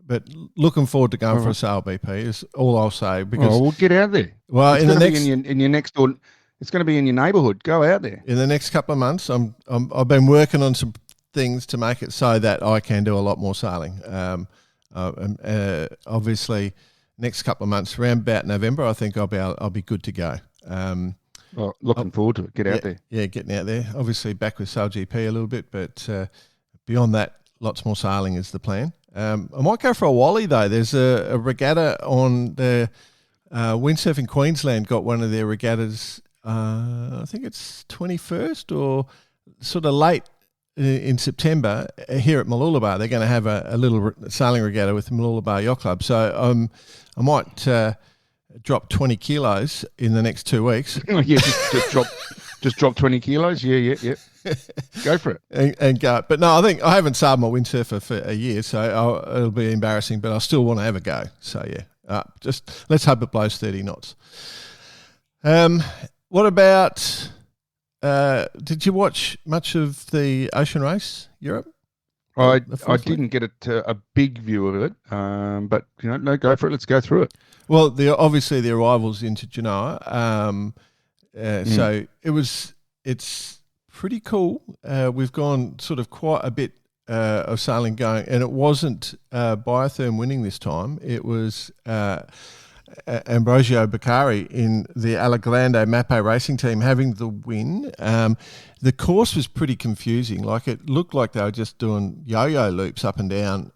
But looking forward to going for a sail, BP is all I'll say. Because we'll get out there. Well, it's in your next door. It's going to be in your neighbourhood. Go out there in the next couple of months. I've been working on some things to make it so that I can do a lot more sailing. Obviously, next couple of months, around about November, I think I'll be good to go. Looking forward to it. Get out there. Yeah, getting out there. Obviously, back with Sail GP a little bit, but beyond that, lots more sailing is the plan. I might go for a Wally though. There's a regatta on the Windsurfing Queensland got one of their regattas. I think it's 21st or sort of late in September here at Mooloolaba. They're going to have a little sailing regatta with the Mooloolaba Yacht Club. So I might drop 20 kilos in the next 2 weeks. Yeah, just drop 20 kilos. Yeah. Go for it and go. But no, I think I haven't sailed my windsurfer for a year, so it'll be embarrassing. But I still want to have a go. So yeah, just let's hope it blows 30 knots. What about? Did you watch much of the Ocean Race Europe? I didn't get a big view of it, but no, go for it. Let's go through it. Well, obviously the arrivals into Genoa. So it's pretty cool. We've gone sort of quite a bit of sailing going, and it wasn't Biotherm winning this time. It was Ambrosio Beccari in the Allegrande Mappe racing team having the win. The course was pretty confusing. Like it looked like they were just doing yo-yo loops up and down.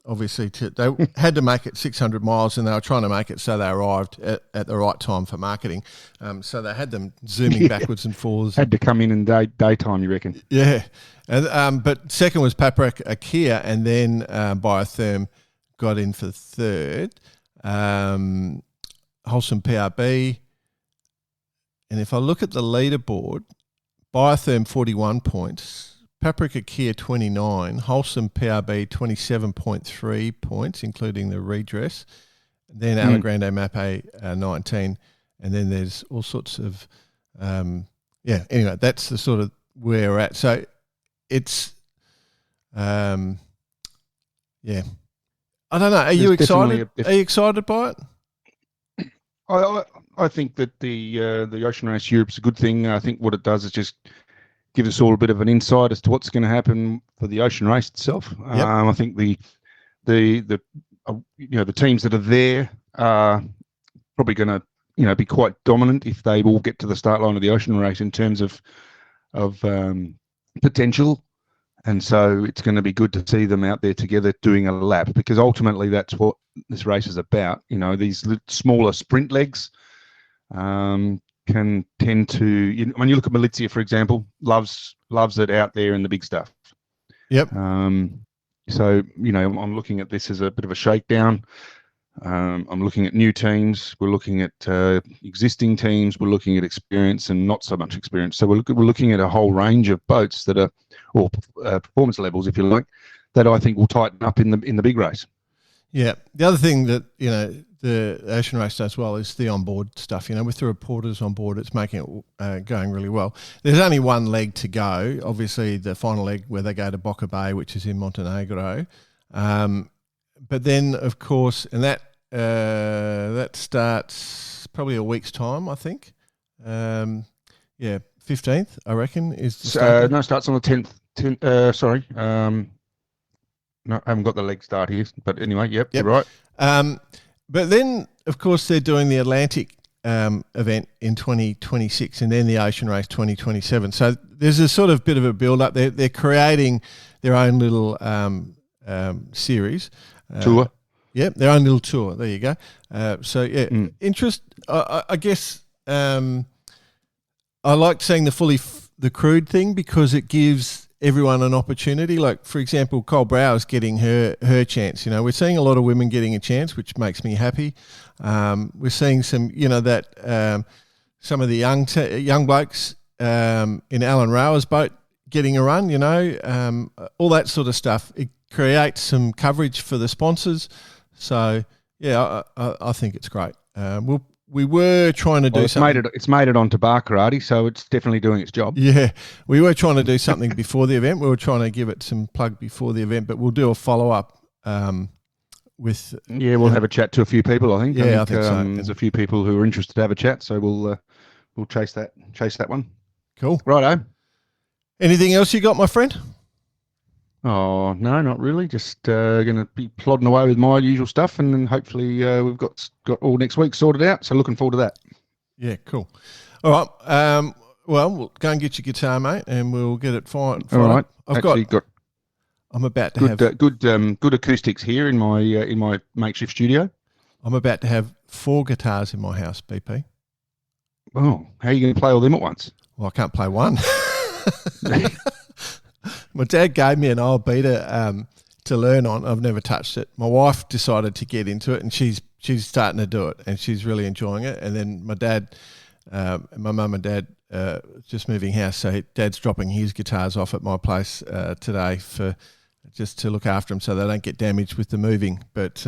Obviously, they had to make it 600 miles, and they were trying to make it so they arrived at the right time for marketing. So they had them zooming backwards and forwards. Had to come in daytime, you reckon? Yeah. But second was Paprec Akia, and then Biotherm got in for third. Wholesome PRB. And if I look at the leaderboard, Biotherm 41 points, Paprika Kia 29, Wholesome PRB 27.3 points, including the redress, then Allegrande Mappe 19, and then there's all sorts of anyway, that's the sort of where we're at. So it's, yeah. I don't know. Are you excited? Are you excited by it? I think that the Ocean Race Europe's a good thing. I think what it does is just give us all a bit of an insight as to what's going to happen for the Ocean Race itself. Yep. I think the teams that are there are probably going to be quite dominant if they all get to the start line of the Ocean Race in terms of potential. And so it's going to be good to see them out there together doing a lap, because ultimately that's what this race is about. These smaller sprint legs can tend to, when you look at Malizia, for example, loves it out there in the big stuff. Yep. So, I'm looking at this as a bit of a shakedown. I'm looking at new teams. We're looking at existing teams. We're looking at experience and not so much experience. So we're looking at a whole range of boats that are, or performance levels, if you like, that I think will tighten up in the big race. Yeah. The other thing that, the Ocean Race does well is the onboard stuff. With the reporters on board, it's making it going really well. There's only one leg to go. Obviously, the final leg where they go to Boca Bay, which is in Montenegro. But then, of course, and that starts probably a week's time, I think. 15th, I reckon, is the start. No, it starts on the 10th. No, I haven't got the leg start here. But anyway, yep. You're right. But then, of course, they're doing the Atlantic event in 2026 and then the Ocean Race 2027. So there's a sort of bit of a build-up. They're creating their own little series. Tour. Yep, their own little tour. There you go. Interest. I guess I like seeing the crewed thing because it gives everyone an opportunity. Like, for example, Cole Brow's getting her chance. We're seeing a lot of women getting a chance, which makes me happy. We're seeing some, some of the young blokes in Alan Rower's boat getting a run. All that sort of stuff. It create some coverage for the sponsors. So, yeah, I think it's great. We were trying to do something. It's made it onto Barcarati, so it's definitely doing its job. Yeah, we were trying to do something before the event. We were trying to give it some plug before the event, but we'll do a follow-up with... Yeah, we'll have a chat to a few people, I think. Yeah, I think so. There's a few people who are interested to have a chat, so we'll chase that one. Cool. Righto. Anything else you got, my friend? Oh, no, not really. Just going to be plodding away with my usual stuff, and then hopefully we've got all next week sorted out. So looking forward to that. Yeah, cool. All right. We'll go and get your guitar, mate, and we'll get it fired. All right. I'm about to have good acoustics here in my makeshift studio. I'm about to have 4 guitars in my house, BP. Oh, how are you going to play all them at once? Well, I can't play one. My dad gave me an old Beta to learn on. I've never touched it. My wife decided to get into it, and she's starting to do it, and she's really enjoying it. And then my mum and dad, just moving house, so Dad's dropping his guitars off at my place today just to look after them so they don't get damaged with the moving. But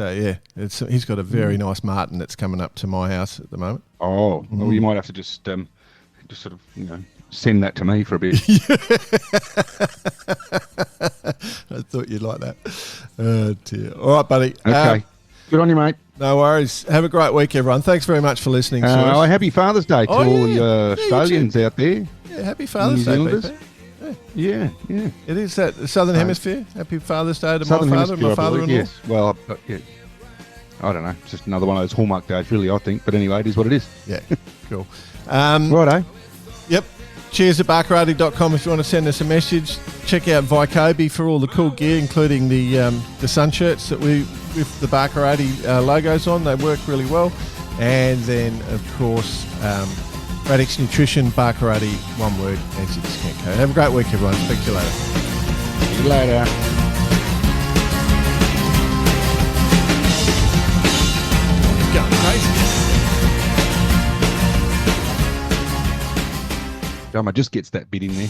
he's got a very nice Martin that's coming up to my house at the moment. Oh, well, you might have to just sort of send that to me for a bit. I thought you'd like that. Oh dear. All right, buddy. Okay. Good on you, mate. No worries. Have a great week, everyone. Thanks very much for listening to us. Happy Father's Day to all your Australians out there. Yeah, happy Father's Day, people. Yeah. It is that the Southern Hemisphere. Happy Father's Day to my father and my father-in-law. Yes. Well, I don't know. It's just another one of those Hallmark days, really, I think. But anyway, it is what it is. Yeah, cool. Righto. Yep. Cheers at barcarati.com if you want to send us a message. Check out Vycobi for all the cool gear, including the sun shirts that with the Barcarati logos on. They work really well. And then, of course, Radix Nutrition, Barcarati, one word, exit discount code. Have a great week, everyone. Speak to you later. See you later. Going crazy. Dama just gets that bit in there.